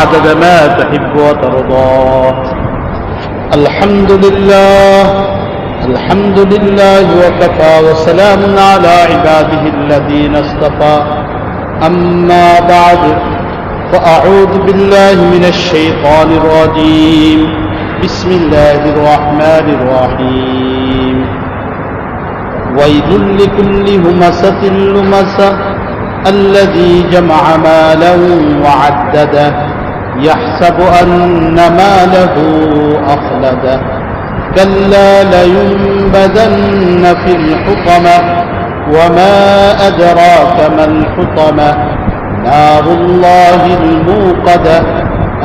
عدد ما تحب وترضى. الحمد لله وكفى وسلام على عباده الذين اصطفى. أما بعد فأعوذ بالله من الشيطان الرجيم. بسم الله الرحمن الرحيم. ويل لكل همزة لمزة الذي جمع مالا وعدده يحسب أن ماله أخلده كلا لينبذن في الحطمة وما أدراك ما الحطمة نار الله الموقدة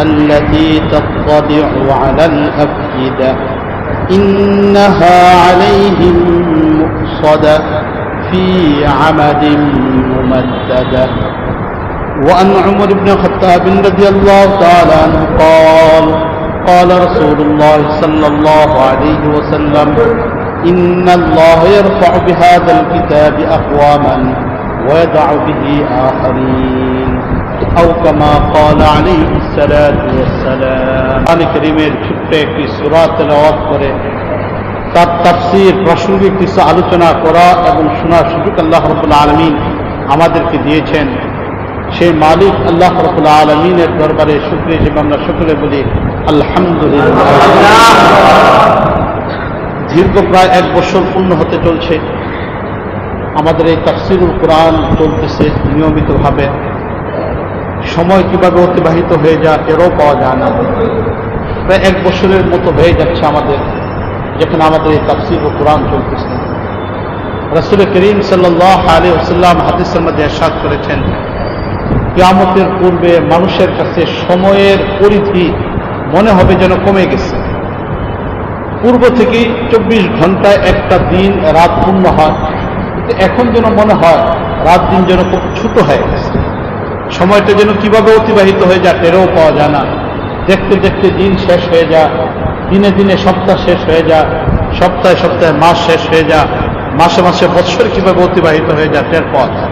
التي تطلع على الأفئدة إنها عليهم مؤصدة في عمد ممددة. وعن عمر بن الخطاب رضي الله تعالى عنه قال قال رسول الله صلى الله عليه وسلم إن الله يرفع بهذا الكتاب أقواما ويدع به آخرين أو كما قال عليه الصلاة والسلام. কোরআন কারীমের ছোট্ট একটি সূরা তেলাওয়াত করে তার তাফসীর প্রাসঙ্গিক কিছু আলোচনা করা এবং শোনার সুযোগ আল্লাহ রাব্বুল আলামিন আমাদেরকে দিয়েছেন। সেই মালিক আল্লাহ রাব্বুল আলামিনের দরবারে শুকরিয়া হিসেবে আমরা সকলে বলি আলহামদুলিল্লাহ। দীর্ঘ প্রায় 1 বছর পূর্ণ হতে চলছে আমাদের এই তাফসীরুল কোরআন চলতেছে নিয়মিতভাবে। সময় কিভাবে অতিবাহিত হয়ে যায় টেরও পাওয়া যায় না। প্রায় 1 বছরের মতো হয়ে যাচ্ছে আমাদের যেখানে আমাদের এই তাফসীরুল কোরআন চলতেছে। রাসূল করিম সাল্লাল্লাহু আলাইহি ওয়াসাল্লাম হাদিসের মধ্যে ইরশাদ করেছেন, কিয়ামতের পূর্বে মানুষের কাছে সময়ের পরিধি মনে হবে যেন কমে গেছে। পূর্ব থেকে 24 ঘন্টায় একটা দিন রাত পূর্ণ হয়, কিন্তু এখন যেন মনে হয় রাত দিন যেন খুব ছোট হয়ে গেছে। সময়টা যেন কিভাবে অতিবাহিত হয়ে যায় টেরও পাওয়া যায় না। দেখতে দেখতে দিন শেষ হয়ে যায়, দিনে দিনে সপ্তাহ শেষ হয়ে যায়, সপ্তাহে সপ্তাহে মাস শেষ হয়ে যায়, মাসে মাসে বৎসর কিভাবে অতিবাহিত হয়ে যায় টের পাওয়া যায়।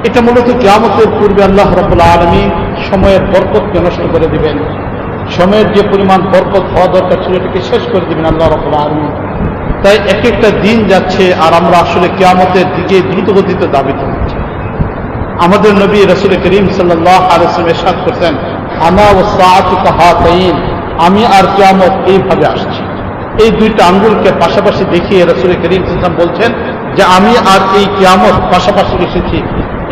এটা মূলত কিয়ামতের পূর্বে আল্লাহ রাব্বুল আলামিন সময়ের বরকতকে নষ্ট করে দিবেন। সময়ের যে পরিমাণ বরকত হওয়া দরকার ছিল এটাকে শেষ করে দিবেন আল্লাহ রাব্বুল আলামিন। তাই এক একটা দিন যাচ্ছে আর আমরা আসলে কিয়ামতের দিকে দ্রুতগতিতে ধাবিত হচ্ছি। আমাদের নবী রাসূল করিম সাল্লাল্লাহু আলাইহি ওয়াসাল্লাম ইরশাদ করেছেন, আনা ওয়াস সাআতু কাহাতাইন, আমি আর কিয়ামত এইভাবে আসছি। এই দুইটা আঙ্গুলকে পাশাপাশি দেখিয়ে রাসূল করিম সাল্লাল্লাহু আলাইহি ওয়াসাল্লাম বলছেন যে আমি আর এই কিয়ামত পাশাপাশি এসেছি।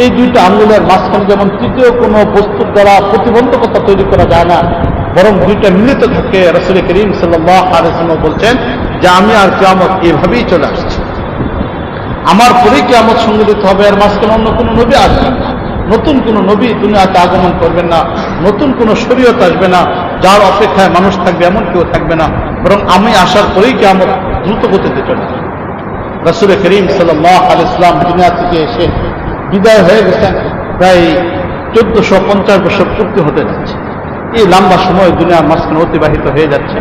এই দুইটা আঙ্গুলের মাঝখানে যেমন তৃতীয় কোনো বস্তুর দ্বারা প্রতিবন্ধকতা তৈরি করা যায় না, বরং দুইটা মিলিত থাকে। রাসূল করিম সাল্লাল্লাহু আলাইহি ওয়াসাল্লাম বলছেন যে আমি আর কিয়ামত এইভাবেই চলে আসছি। আমার পরে কিয়ামত সংঘটিত হবে, আর মাঝখানে অন্য কোনো নবী আসবেন না, নতুন কোনো নবী দুনিয়াতে আগমন করবেন না, নতুন কোনো শরীয়ত আসবে না, যার অপেক্ষায় মানুষ থাকবে এমন কেউ থাকবে না, বরং আমি আসার পরেই কিয়ামত দ্রুত গতিতে চলে আসবে। রাসূল করিম সাল্লাল্লাহু আলাইহি ওয়াসাল্লাম দুনিয়া থেকে এসে বিদায় হয়ে গেছেন প্রায় 1450 বছর পূর্তি হতে যাচ্ছে। এই লম্বা সময় দুনিয়ার মাঝখানে অতিবাহিত হয়ে যাচ্ছে।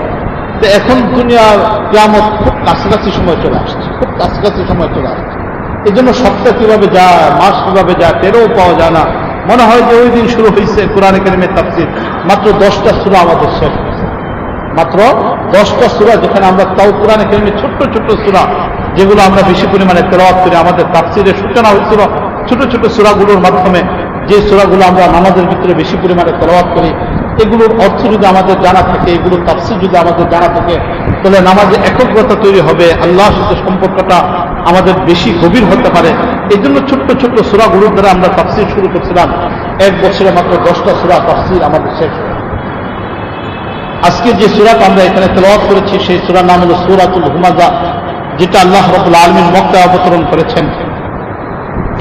তো এখন দুনিয়ার কিয়ামত খুব কাছাকাছি সময় চলে আসছে, খুব কাছাকাছি সময় চলে আসছে। এই জন্য সপ্তাহ কিভাবে যায়, মাস কিভাবে যায় টেরও পাওয়া যায় না। মনে হয় যে ওই দিন শুরু হয়েছে কোরআন কারীমের তাফসীর, মাত্র 10টা সূরা আমাদের শেষ হয়েছে, মাত্র 10টা সূরা, যেখানে আমরা তাও কোরআন কারীমের ছোট্ট ছোট্ট সূরা যেগুলো আমরা বেশি পরিমাণে তেলাওয়াত করি। আমাদের তাফসীরের সূচনা হয়েছিল ছোট ছোট সূরাগুলোর মাধ্যমে, যে সূরাগুলো আমরা নামাজের ভিতরে বেশি পরিমাণে তেলাওয়াত করি। এগুলোর অর্থ যদি আমাদের জানা থাকে, এগুলোর তাফসীর যদি আমাদের জানা থাকে, তাহলে নামাজে একগ্রতা তৈরি হবে, আল্লাহর সাথে সম্পর্কটা আমাদের বেশি গভীর হতে পারে। এই জন্য ছোট্ট ছোট্ট সূরাগুলোর দ্বারা আমরা তাফসীর শুরু করছিলাম। 1 বছরে মাত্র 10টা সূরা তাফসীর আমাদের শেষ হয়। আজকে যে সূরাটা আমরা এখানে তেলাওয়াত করেছি সেই সূরার নাম হলো সূরাতুল হুমাযা, যেটা আল্লাহ রাব্বুল আলামিন মক্কায় অবতরণ করেছেন।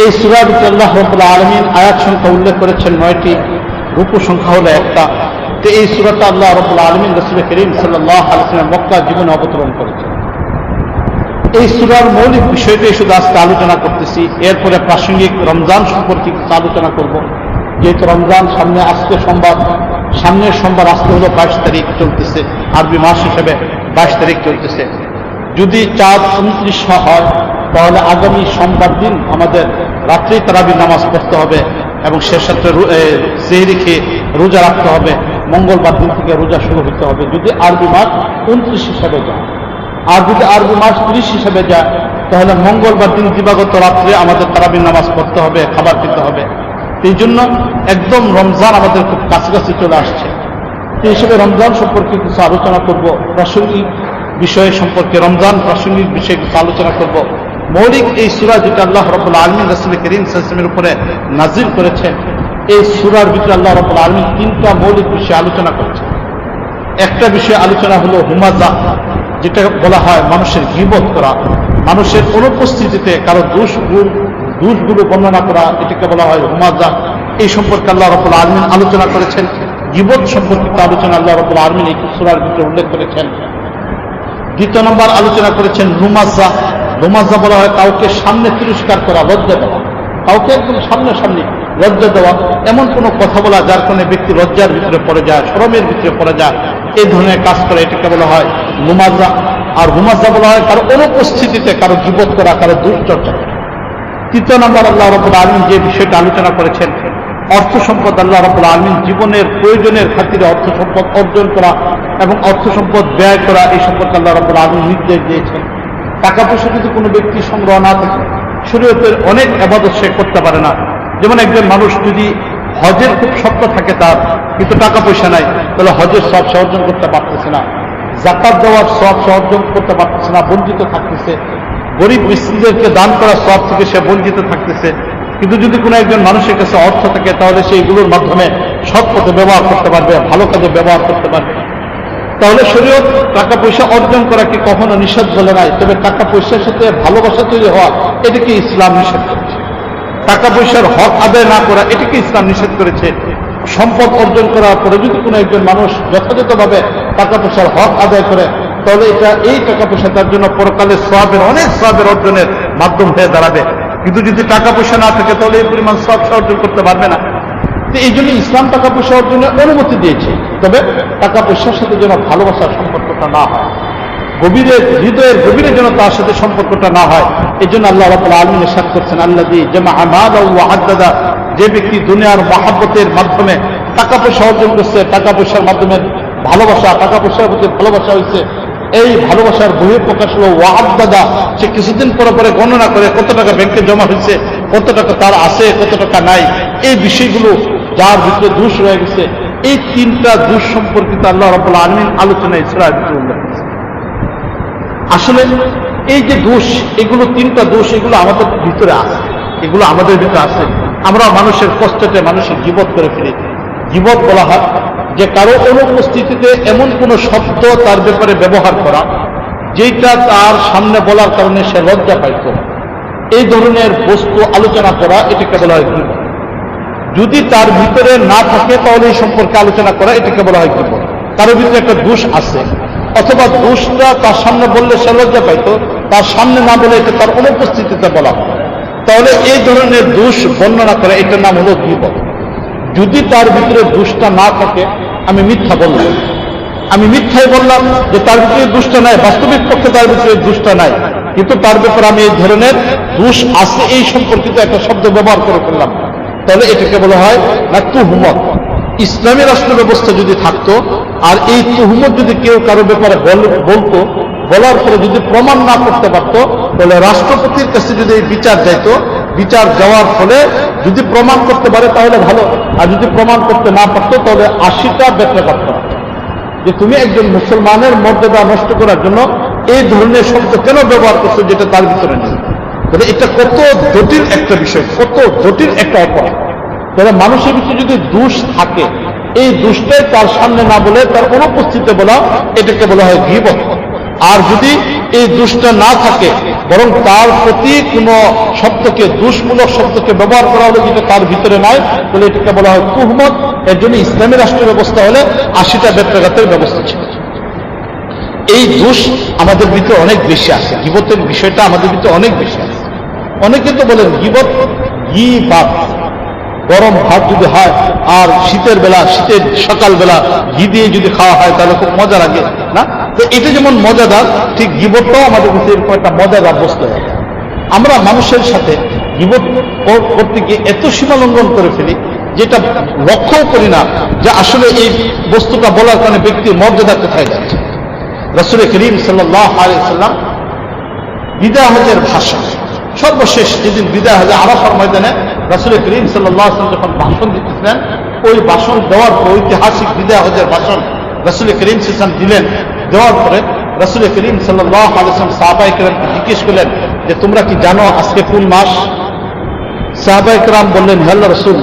এই সূরার ভিতরে আল্লাহ রাব্বুল আলামিন আয়াত সংখ্যা উল্লেখ করেছেন 9টি, রুকু সংখ্যা হলো 1টা। তো এই সূরাটা আল্লাহ রাব্বুল আলামিন রাসূল করিম সাল্লাল্লাহু আলাইহি ওয়াসাল্লাম মক্কা জীবনে অবতরণ করেছেন। এই সূরার মৌলিক বিষয়টাই শুধু আজকে আলোচনা করতেছি। এরপরে প্রাসঙ্গিক রমজান সম্পর্কে কিছু আলোচনা করব, যেহেতু রমজান সামনে, আজকে সোমবার, সামনের সোমবার আজকে হলো 22 তারিখ চলতেছে, আরবি মাস হিসেবে 22 তারিখ চলতেছে। যদি চাঁদ 29 হয় তাহলে আগামী সোমবার দিন আমাদের রাত্রি তারাবি নামাজ পড়তে হবে। এবং সে সাথে সেহরি খেয়ে রোজা রাখতে হবে। মঙ্গলবার দিন থেকে রোজা শুরু হতে হবে যদি আরবি মাস 29 হিসাবে যায়। আর যদি আরবি মাস 30 হিসাবে যায় তাহলে মঙ্গলবার দিন দিবাগত রাত্রে আমাদের তারাবির নামাজ পড়তে হবে, খাবার খেতে হবে। এই জন্য একদম রমজান আমাদের খুব কাছাকাছি চলে আসছে। এই হিসেবে রমজান সম্পর্কে কিছু আলোচনা করব, প্রাসঙ্গিক বিষয় সম্পর্কে রমজান প্রাসঙ্গিক বিষয়ে কিছু আলোচনা করব। মৌলিক এই সূরা যেটা আল্লাহ রাব্বুল আলামিন রাসূল করিম সাল্লাল্লাহু আলাইহি ওয়াসাল্লামের উপরে নাজিল করেছেন, এই সূরার ভিতরে আল্লাহ রাব্বুল আলামিন তিনটা মৌলিক বিষয় আলোচনা করেছেন। একটা বিষয় আলোচনা হলো হুমাজা, যেটা বলা হয় মানুষের গীবত করা, মানুষের অনুপস্থিতিতে কারো দোষগুলো বর্ণনা করা, এটাকে বলা হয় হুমাজা। এই সম্পর্কে আল্লাহ রাব্বুল আলামিন আলোচনা করেছেন। গীবত সম্পর্কিত আলোচনা আল্লাহ রাব্বুল আলামিন এই সূরার ভিতরে উল্লেখ করেছেন। দ্বিতীয় নম্বর আলোচনা করেছেন লুমাজা। লুমাজা বলা হয় কাউকে সামনে তিরস্কার করা, লজ্জা দেওয়া, কাউকে একদম সামনাসামনি লজ্জা দেওয়া, এমন কোনো কথা বলা যার কারণে ব্যক্তি লজ্জার ভিতরে পড়ে যায়, শরমের ভিতরে পড়ে যায়, এই ধরনের কাজ করে, এটাকে বলা হয় লুমাজা। আর হুমাজা বলা হয় কারো অনুপস্থিতিতে কারো গীবত করা, কারো দুশ্চর্চা করা। তৃতীয় নম্বর আল্লাহ রাব্বুল আলামিন যে বিষয়টা আলোচনা করেছেন অর্থ সম্পদ। আল্লাহ রাব্বুল আলামিন জীবনের প্রয়োজনের খাতিরে অর্থ সম্পদ অর্জন করা এবং অর্থ সম্পদ ব্যয় করা, এই সম্পর্কে আল্লাহ রাব্বুল আলামিন নির্দেশ দিয়েছেন। টাকা পয়সা যদি কোনো ব্যক্তি সংগ্রহ না থাকে, শরীয়তের অনেক ইবাদত সে করতে পারে না। যেমন একজন মানুষ যদি হজের খুব স্বপ্ন থাকে তার, কিন্তু টাকা পয়সা নাই, তাহলে হজের সব সে অর্জন করতে পারতেছে না, যাকাত দেওয়ার সব সে অর্জন করতে পারতেছে না, বঞ্চিত থাকতেছে, গরিব মিসকিনদেরকে দান করার সব থেকে সে বঞ্চিত থাকতেছে। কিন্তু যদি কোনো একজন মানুষের কাছে অর্থ থাকে তাহলে সে এগুলোর মাধ্যমে সৎ পথে ব্যবহার করতে পারবে, ভালো কাজে ব্যবহার করতে পারবে। তাহলে শরীয়ত টাকা পয়সা অর্জন করাকে কখনো নিষেধ বলে নাই, তবে টাকা পয়সার সাথে ভালোবাসা তৈরি হওয়া এটাকে ইসলাম নিষেধ করেছে। টাকা পয়সার হক আদায় না করা এটাকে ইসলাম নিষেধ করেছে। সম্পদ অর্জন করার পরে যদি কোনো একজন মানুষ যথাযথভাবে টাকা পয়সার হক আদায় করে তাহলে এই টাকা পয়সা তার জন্য পরকালে সওয়াবের, অনেক সওয়াবের অর্জনের মাধ্যম হয়ে দাঁড়াবে। কিন্তু যদি টাকা পয়সা না থাকে তাহলে এই পরিমাণ সওয়াব অর্জন করতে পারবে না। তো এই জন্য ইসলাম টাকা পয়সা অর্জনের অনুমতি দিয়েছে, তবে টাকা পয়সার সাথে যেন ভালোবাসার সম্পর্কটা না হয়, হৃদয়ের গভীরে যেন তার সাথে সম্পর্কটা না হয়। এই জন্য আল্লাহ রাব্বুল আলামিন ইরশাদ করছেন, আল্লাযী জামাআ মালাহু ওয়া আদ্দাদা, যে ব্যক্তি দুনিয়ার মহাব্বতের মাধ্যমে টাকা পয়সা অর্জন করছে, টাকা পয়সার মাধ্যমে ভালোবাসা, টাকা পয়সার প্রতি ভালোবাসা হয়েছে, এই ভালোবাসার বহিঃপ্রকাশ হলো ওয়া আদ্দাদা, সে কিছুদিন পরে পরে গণনা করে কত টাকা ব্যাংকে জমা হয়েছে, কত টাকা তার আছে, কত টাকা নাই, এই বিষয়গুলো যার ভিতরে দোষ রয়ে গেছে। এই তিনটা দোষ সম্পর্কিত আল্লাহ রাব্বুল আলামিন আলোচনা ইসরার ভিতরে উল্লেখ করেছে। আসলে এই যে দোষ, এগুলো তিনটা দোষ, এগুলো আমাদের ভিতরে আছে, এগুলো আমাদের ভিতরে আছে। আমরা মানুষের কষ্টতে মানুষের গীবত করে ফেলি। গীবত বলা হয় যে কারো অনুপস্থিতিতে এমন কোন শব্দ তার ব্যাপারে ব্যবহার করা যেটা তার সামনে বলার কারণে সে লজ্জা পাইত, এই ধরনের বস্তু আলোচনা করা, এটাকে বলা হয় গীবত। যদি তার ভিতরে না থাকে তাহলে এই সম্পর্কে আলোচনা করা, এটাকে বলা হয় গীবত। কারোর ভিতরে একটা দোষ আছে, অথবা দোষটা তার সামনে বললে সে লজ্জা পাইত, তার সামনে না বলে এটা তার অনুপস্থিতিতে বলা হয়, তাহলে এই ধরনের দোষ বর্ণনা করে, এটার নাম হলো গীবত। যদি তার ভিতরে দোষটা না থাকে, আমি মিথ্যা বললাম, আমি মিথ্যাই বললাম যে তার ভিতরে দোষটা নাই, বাস্তবিক পক্ষে তার ভিতরে দোষটা নাই, কিন্তু তার ব্যাপারে আমি এই ধরনের দোষ আছে এই সম্পর্কিত একটা শব্দ ব্যবহার করে ফেললাম, তাহলে এটাকে বলা হয় না তুহমত। ইসলামী রাষ্ট্র ব্যবস্থা যদি থাকতো আর এই তুহমত যদি কেউ কারো ব্যাপারে বলতো, বলার পরে যদি প্রমাণ না করতে পারতো, তাহলে রাষ্ট্রপতির কাছে যদি এই বিচার যাইতো, বিচার যাওয়ার ফলে যদি প্রমাণ করতে পারে তাহলে ভালো, আর যদি প্রমাণ করতে না পারতো তাহলে 80টা ব্যক্ত করতে হবে যে তুমি একজন মুসলমানের মর্যাদা নষ্ট করার জন্য এই ধরনের শব্দ কেন ব্যবহার করছো যেটা তার ভিতরে নেই। তাহলে এটা কত জটিল একটা বিষয়, কত জটিল একটা অপরাধ। তাহলে মানুষের ভিতরে যদি দোষ থাকে, এই দোষটাই তার সামনে না বলে তার অনুপস্থিতিতে বলা, এটাকে বলা হয় গীবত। আর যদি এই দোষটা না থাকে, বরং তার প্রতি কোন শব্দকে, দোষমূলক শব্দকে ব্যবহার করা হলো যেটা তার ভিতরে নাই, তাহলে এটাকে বলা হয় তুহমত। এর জন্য ইসলামী রাষ্ট্র ব্যবস্থা হলে 80টা ব্যত্যাঘাতের ব্যবস্থা ছিল। এই দোষ আমাদের ভিতরে অনেক বেশি আছে, গীবতের বিষয়টা আমাদের ভিতরে অনেক বেশি আছে। অনেকে তো বলেন গীবত, গীবাত, গরম ভাত যদি হয় আর শীতের বেলা, শীতের সকালবেলা ঘি দিয়ে যদি খাওয়া হয় তাহলে খুব মজা লাগে না? তো এটা যেমন মজাদার, ঠিক গীবতটাও আমাদের কাছে এরকম একটা মজাদার বস্তু। আমরা মানুষের সাথে গীবত করতে গিয়ে এত সীমা লঙ্ঘন করে ফেলি যেটা লক্ষ্য করি না যে আসলে এই বস্তুটা বলার কারণে ব্যক্তির মর্যাদা কোথায় যাচ্ছে। রাসূল করিম সাল্লাল্লাহু আলাইহি ওয়াসাল্লাম বিদায় হজের ভাষণ, সর্বশেষ যেদিন বিদায় হজে আরাফার ময়দানে রাসূল করিম সাল্লাল্লাহু আলাইহি ওয়াসাল্লাম যখন ভাষণ দিতেছিলেন, ওই ভাষণ দেওয়ার পর ঐতিহাসিক বিদায় হজের ভাষণ রাসূল করিম সাল্লাল্লাহু আলাইহি ওয়াসাল্লাম দিলেন। দেওয়ার পরে রাসূল করিম সাল্লাল্লাহু আলাইহি ওয়াসাল্লাম সাহাবায়ে কেরামকে জিজ্ঞেস করলেন যে তোমরা কি জানো আজকে কোন মাস? সাহাবায়ে কেরাম বললেন, হে আল্লাহর রাসূল,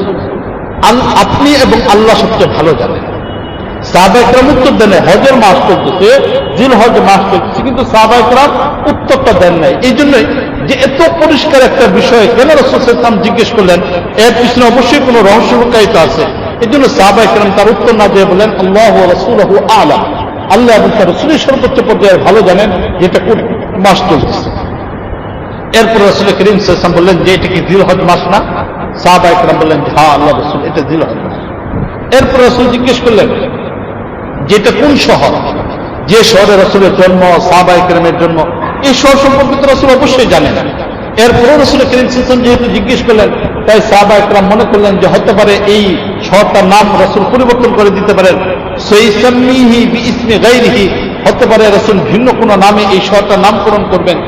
আপনি এবং আল্লাহ সবচেয়ে ভালো জানেন। সাহাবায়ে কেরাম উত্তর দেন, হজের মাস চলতেছে, জিলহজ মাস চলতেছে, কিন্তু সাহাবায়ে কেরাম উত্তরটা দেন নাই। এই জন্যই যে এত পরিষ্কার একটা বিষয় কেন রাসূল সাল্লাল্লাহু আলাইহি ওয়াসাল্লাম জিজ্ঞেস করলেন, এর পিছনে অবশ্যই কোনো রহস্য লুকায়িত আছে। এই জন্য সাহাবায়ে কেরাম তার উত্তর না দিয়ে বলেন, আল্লাহু ওয়া রাসূলুহু আ'লাম, আল্লাহ এবং তার রাসূলের সর্বোচ্চ পর্যায়ে ভালো জানেন যেটা কোন মাস চলতেছে। এরপর রাসূল করিম সাল্লাল্লাহু আলাইহি ওয়াসাল্লাম বললেন যে এটা কি জিলহজ মাস না? সাহাবায়ে কেরাম বললেন, হ্যাঁ আল্লাহ রাসূল, এটা জিলহজ মাস। এরপর রাসূল জিজ্ঞেস করলেন যে এটা কোন শহর? যে শহরে রাসূলের জন্ম, সাহাবায়ে কেরামের জন্ম, এই শহর সম্পর্কে তো রাসূল অবশ্যই জানেন। এরপরও রাসূল করিম সাল্লাল্লাহু আলাইহি ওয়াসাল্লাম যেহেতু জিজ্ঞেস করলেন, তাই সাহাবায়ে কেরাম মনে করলেন যে হতে পারে এই শহরটার নাম রাসূল পরিবর্তন করে দিতে পারেন, সাইসাম্মিহি বিইসমি গায়রিহি, হতে পারে রাসূল ভিন্ন কোনো নামে এই শহরটার নামকরণ করবেন,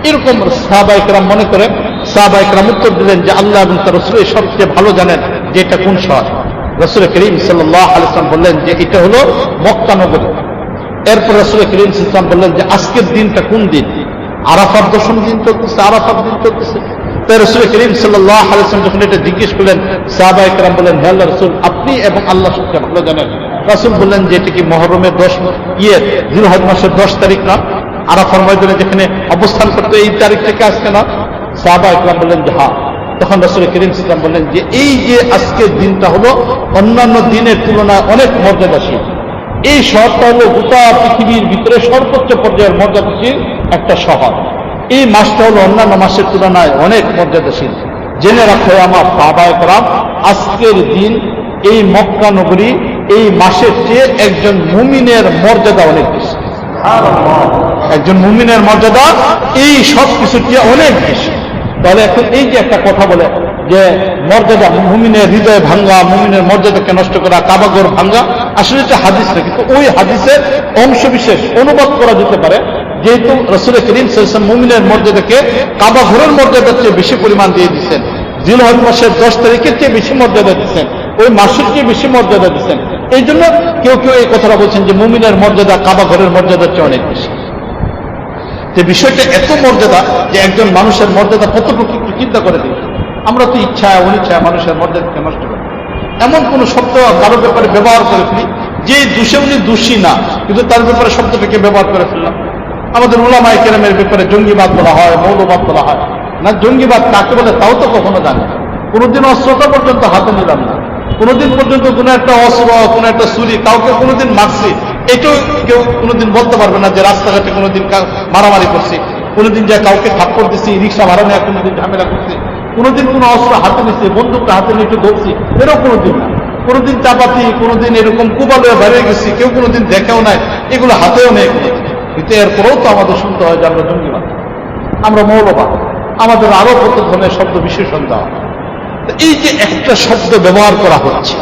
এরকম সাহাবায়ে কেরাম মনে করেন। সাহাবায়ে কেরাম উত্তর দিলেন যে আল্লাহ এবং তার রাসূল সবচেয়ে ভালো জানেন যে এটা কোন শহর। রাসূল করিম সাল্লাল্লাহু আলাইহি ওয়াসাল্লাম বললেন যে এটা হলো মক্কা নগরী। এরপর রাসূল করিম সাল্লাল্লাহু আলাইহি ওয়াসাল্লাম বললেন যে আজকের দিনটা কোন দিন? আরাফার দশম দিন চলতেছে, আরাফার দিন চলতেছে। তাই রাসূল করিম সাল্লাল্লাহু আলাইহি ওয়াসাল্লাম যখন এটা জিজ্ঞেস করলেন, সাহাবায়ে কেরাম বললেন, হে আল্লাহর রাসূল, আপনি এবং আল্লাহ সবচেয়ে ভালো জানেন। রাসূল বললেন যে এটা কি মুহররমের 10 জিলহজ মাসের 10 তারিখ না? আরাফার ময়দানে যেখানে অবস্থান করতে এই তারিখ থেকে আজকে না? সাহাবায়ে কেরাম বললেন যে হ্যাঁ। তখন রাসূল করিম সাল্লাল্লাহু আলাইহি ওয়াসাল্লাম বললেন যে এই যে আজকের দিনটা হলো অন্যান্য দিনের তুলনায় অনেক মর্যাদাশীল। এই শহরটা হলো গোটা পৃথিবীর ভিতরে সর্বোচ্চ পর্যায়ের মর্যাদাশীল একটা শহর। এই মাসটা হলো অন্যান্য মাসের তুলনায় অনেক মর্যাদাশীল। জেনে রাখো আমার সাহাবায়ে কেরাম, আজকের দিন এই মক্কা নগরী এই মাসের চেয়ে একজন মুমিনের মর্যাদা অনেক বেশি। একজন মুমিনের মর্যাদা এই সব কিছুর চেয়ে অনেক বেশি। তাহলে এখন এই যে একটা কথা বলে যে মর্যাদা, মুমিনের হৃদয় ভাঙ্গা, মুমিনের মর্যাদাকে নষ্ট করা, কাবাঘর ভাঙ্গা, আসলে এটা হাদিস না, কিন্তু ওই হাদিসের অংশ বিশেষ অনুবাদ করা যেতে পারে। যেহেতু রাসূল করিম সাল্লাল্লাহু আলাইহি ওয়াসাল্লাম মুমিনের মর্যাদাকে কাবাঘরের মর্যাদার চেয়ে বেশি পরিমাণ দিয়ে দিচ্ছেন, জিলহজ মাসের 10 তারিখের চেয়ে বেশি মর্যাদা দিচ্ছেন, ওই মাসের চেয়ে বেশি মর্যাদা দিচ্ছেন। এই জন্য কেউ কেউ এই কথাটা বলছেন যে মুমিনের মর্যাদা কাবাঘরের মর্যাদার চেয়ে অনেক বেশি। যে বিষয়টা এত মর্যাদা যে একজন মানুষের মর্যাদা কতটুকু একটু চিন্তা করে দিই। আমরা তো ইচ্ছায় অনিচ্ছায় মানুষের মর্যাদাকে নষ্ট করি, এমন কোন শব্দ কারোর ব্যাপারে ব্যবহার করে ফেলি যে দোষে উনি দোষী না, কিন্তু তার ব্যাপারে শব্দটাকে ব্যবহার করে ফেললাম। আমাদের উলামায়ে কেরামের ব্যাপারে জঙ্গিবাদ বলা হয়, মৌলবাদ বলা হয় না। জঙ্গিবাদ কাকে বলে তাও তো কখনো জানি, কোনোদিন অস্ত্রটা পর্যন্ত হাতে নিলাম না, কোনোদিন পর্যন্ত কোনো একটা অস্ত্র, কোনো একটা ছুরি কাউকে কোনোদিন মারছি, এটাও কেউ কোনোদিন বলতে পারবে না যে রাস্তাঘাটে কোনোদিন মারামারি করছি, কোনোদিন যা কাউকে থাপ্পড় দিচ্ছি, রিক্সা ভাড়া নেওয়া কোনোদিন ঝামেলা করছি, কোনোদিন কোনো অস্ত্র হাতে নিচ্ছি, বন্দুকটা হাতে নিয়ে একটু ধরছি, এরও কোনোদিন না। কোনোদিন চাপাতি, কোনোদিন এরকম কুবালয়ে বেরিয়ে গেছি, কেউ কোনোদিন দেখেও নাই, এগুলো হাতেও নেই। কিন্তু এরপরেও তো আমাদের শুনতে হয় যে আমরা জঙ্গিবাদ, আমরা মৌলবাদ, আমাদের আরো কত ধরনের শব্দ বিশেষণ দেওয়া। এই যে একটা শব্দ ব্যবহার করা হচ্ছে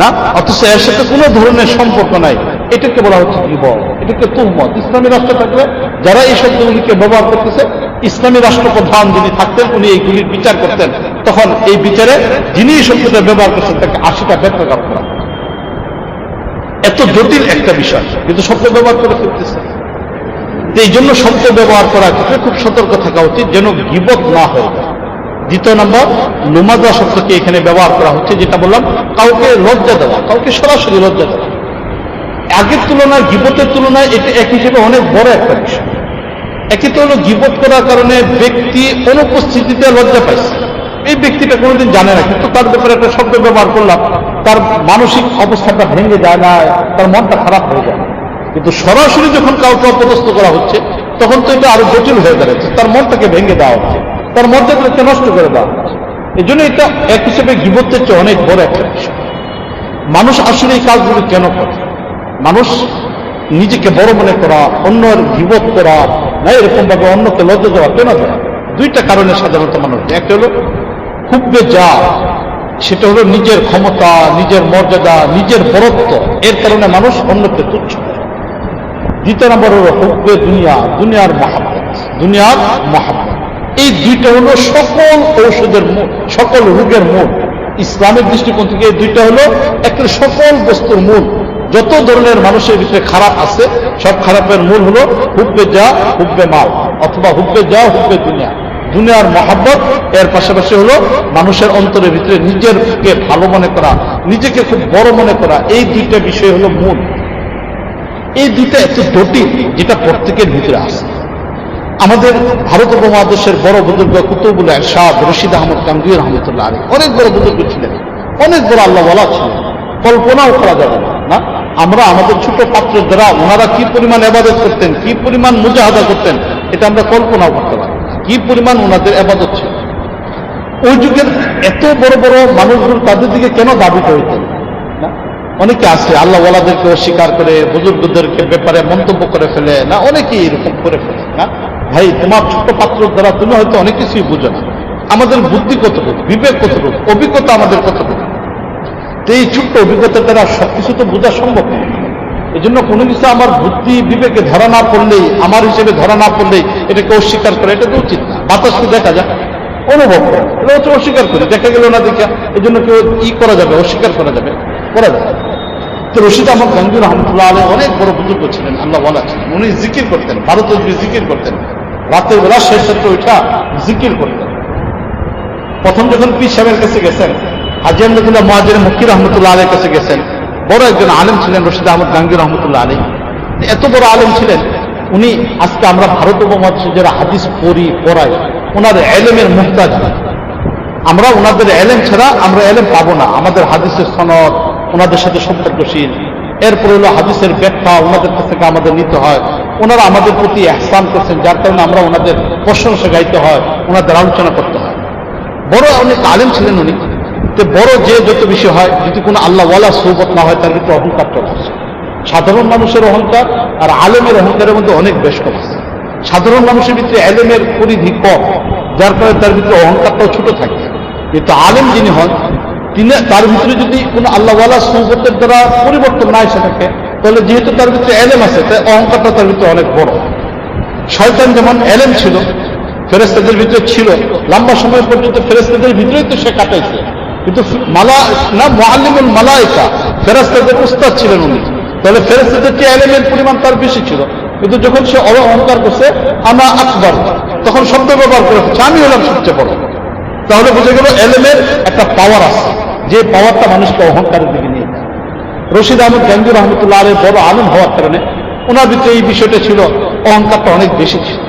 না, অথচ এর সাথে কোনো ধরনের সম্পর্ক নাই, এটাকে বলা হচ্ছে গীবত, এটাকে তুহমত। ইসলামী রাষ্ট্র থাকলে যারা এই শব্দগুলিকে ব্যবহার করতেছে, ইসলামী রাষ্ট্রপ্রধান যিনি থাকতেন উনি এইগুলির বিচার করতেন, তখন এই বিচারে যিনি এই শব্দটা ব্যবহার করছেন তাকে 80টা ব্যর্থকার করা। এত জটিল একটা বিষয়, কিন্তু শব্দ ব্যবহার করে ফেলতেছে। এই জন্য শব্দ ব্যবহার করার ক্ষেত্রে খুব সতর্ক থাকা উচিত যেন গীবত না হয়ে যায়। দ্বিতীয় নম্বর, লুমাজা শব্দকে এখানে ব্যবহার করা হচ্ছে, যেটা বললাম কাউকে লজ্জা দেওয়া, কাউকে সরাসরি লজ্জা দেওয়া। আগের তুলনায়, গীবতের তুলনায় এটা এক হিসেবে অনেক বড় একটা বিষয়। একই তো হলো গীবত করার কারণে ব্যক্তি অনুপস্থিতিতে লজ্জা পাইছে, এই ব্যক্তিটা কোনোদিন জানে না, কিন্তু তার ব্যাপারে একটা শব্দ ব্যবহার করলাম, তার মানসিক অবস্থাটা ভেঙে যায় না, তার মনটা খারাপ হয়ে যায়। কিন্তু সরাসরি যখন কাউকে অপদস্থ করা হচ্ছে তখন তো এটা আরো জটিল হয়ে দাঁড়াচ্ছে, তার মনটাকে ভেঙে দেওয়া হচ্ছে, তার মর্যাদাকে নষ্ট করে দেওয়া হচ্ছে। এই জন্য এটা এক হিসেবে গীবতের চেয়ে অনেক বড় একটা বিষয়। মানুষ আসলে এই কাজগুলো কেন করে? মানুষ নিজেকে বড় মনে করা, অন্যের গীবত করা, না এরকম ভাবে অন্যকে লজ্জা দেওয়া কেন দেয়? দুইটা কারণে সাধারণত মানুষ, একটা হলো হুব্বে যা, সেটা হলো নিজের ক্ষমতা, নিজের মর্যাদা, নিজের বরত্ব, এর কারণে মানুষ অন্যকে তুচ্ছ করে। দ্বিতীয় নম্বর হলো হুব্বে দুনিয়া, দুনিয়ার মহাব্বত, দুনিয়ার মহাব্বত। এই দুইটা হলো সকল ঔষধের মূল, সকল রোগের মূল। ইসলামের দৃষ্টিকোণ থেকে এই দুইটা হলো একটা সকল বস্তুর মূল। যত ধরনের মানুষের ভিতরে খারাপ আছে, সব খারাপের মূল হলো হুব্বে যা, হুব্বে মাল, অথবা হুব্বে যা, হুব্বে দুনিয়া, দুনিয়ার মহাব্বত। এর পাশাপাশি হলো মানুষের অন্তরের ভিতরে নিজেকে ভালো মনে করা, নিজেকে খুব বড় মনে করা। এই দুইটা বিষয় হলো মূল। এই দুইটা এত জটিল, যেটা প্রত্যেকের ভিতরে আছে। আমাদের ভারত উপমহাদেশের বড় বুজুর্গ কুতুবুল ইরশাদ রশিদ আহমদ গাঙ্গুহি রহমতুল্লাহ আলাইহি অনেক বড় বুজুর্গ ছিলেন, অনেক বড় আল্লাহওয়ালা ছিলেন, কল্পনাও করা যাবে না। আমরা আমাদের ছোট পাত্রের দ্বারা ওনারা কি পরিমাণ ইবাদত করতেন, কি পরিমাণ মুজাহাদা করতেন, এটা আমরা কল্পনাও করতে পারি না, কি পরিমাণ ওনাদের ইবাদত ছিল। ওই যুগের এত বড় বড় মানুষগুলো তাদের দিকে কেন দাবিত হইতেন না? অনেকে আছে আল্লাহওয়ালাদেরকে অস্বীকার করে, বুজুর্গদেরকে ব্যাপারে মন্তব্য করে ফেলে না, অনেকেই এরকম করে ফেলে না। ভাই, তোমার ছোট পাত্র দ্বারা তুমি হয়তো অনেক কিছুই বুঝো না। আমাদের বুদ্ধি কতটুকু, বিবেক কতটুকু, অভিজ্ঞতা আমাদের কতটুকু। তো এই ছোট্ট অভিজ্ঞতার দ্বারা সবকিছু তো বোঝা সম্ভব নয়। এই জন্য কোনো কিছু আমার বুদ্ধি বিবেকে ধরা না পড়লেই, আমার হিসেবে ধরা না পড়লেই এটাকে অস্বীকার করে, এটা তো উচিত না। বাতাসকে দেখা যায়, অনুভব করে, এটা হচ্ছে অস্বীকার করে, দেখা গেল না দেখা। এই জন্য কেউ করা যাবে, অস্বীকার করা যাবে, করা যাবে। তো রশিদ আহমদ গাঙ্গুহি রহমতুল্লাহ আলাইহি অনেক বড় বুজুর্গ ছিলেন, আল্লাহওয়ালা ছিলেন। উনি জিকির করতেন, ভারতে জিকির করতেন, রাতের বেলা শেষ রাত্রে ওইটা জিকির করতেন। প্রথম যখন পীর সাহেবের কাছে গেছেন, হাজী আহমদুল্লাহ মুহাজির মক্কি রহমতুল্লাহ আলাইহির কাছে গেছেন, বড় একজন আলেম ছিলেন রশিদ আহমদ গাঙ্গুহি রহমতুল্লাহ আলাইহি। এত বড় আলেম ছিলেন উনি। আজকে আমরা ভারত উপমহাদেশে যারা হাদিস পড়াই, ওনার এলেমের মুহতাজ। আমরা ওনাদের এলেম ছাড়া আমরা এলেম পাবো না। আমাদের হাদিসের সনদ ওনাদের সাথে সম্পর্কশীল, এরপর হলো হাদিসের ব্যাখ্যা ওনাদের কাছ থেকে আমাদের নিতে হয়। ওনারা আমাদের প্রতি ইহসান করছেন, যার কারণে আমরা ওনাদের প্রশংসা গাইতে হয়, ওনাদের আলোচনা করতে হয়। বড় অনেক আলেম ছিলেন উনি। তো বড় যে যত বেশি হয়, যদি কোনো আল্লাহওয়ালা সোহবত না হয়, তার ভিতরে অহংকার চলে আসে। সাধারণ মানুষের অহংকার আর আলেমের অহংকারের মধ্যে অনেক বেশ কম আছে। সাধারণ মানুষের ভিতরে এলেমের পরিধি কম, যার কারণে তার ভিতরে অহংকারটাও ছোট থাকে। কিন্তু আলেম যিনি হন, তিনি তার ভিতরে যদি কোনো আল্লাহওয়ালা সোহবতের দ্বারা পরিবর্তন না এসে থাকে, তাহলে যেহেতু তার ভিতরে এলেম আছে, তাই অহংকারটা তার ভিতরে অনেক বড়। শয়তান যেমন এলেম ছিল, ফেরেশতাদের ভিতরে ছিল, লম্বা সময় পর্যন্ত ফেরেশতাদের ভিতরেই তো সে কাটাইছে, কিন্তু মুআল্লিমুল মালায়েকা, ফেরেশতাদের উস্তাদ ছিলেন উনি। তাহলে ফেরেশতাদের যে এলেমের পরিমাণ তার বেশি ছিল, কিন্তু যখন সে অহংকার করছে আনা আকবার, তখন শব্দ ব্যবহার করে ফেলছে আমি হলাম সবচেয়ে বড়। তাহলে বুঝে গেল এলেমের একটা পাওয়ার আছে, যে পাওয়ারটা মানুষকে অহংকারের দিকে নিয়ে যায়। রশিদ আহমদ গাঙ্গুহি রহমতুল্লাহ আলাইহি বড় আলেম হওয়ার কারণে ওনার ভিতরে এই বিষয়টা ছিল, অহংকারটা অনেক বেশি ছিল।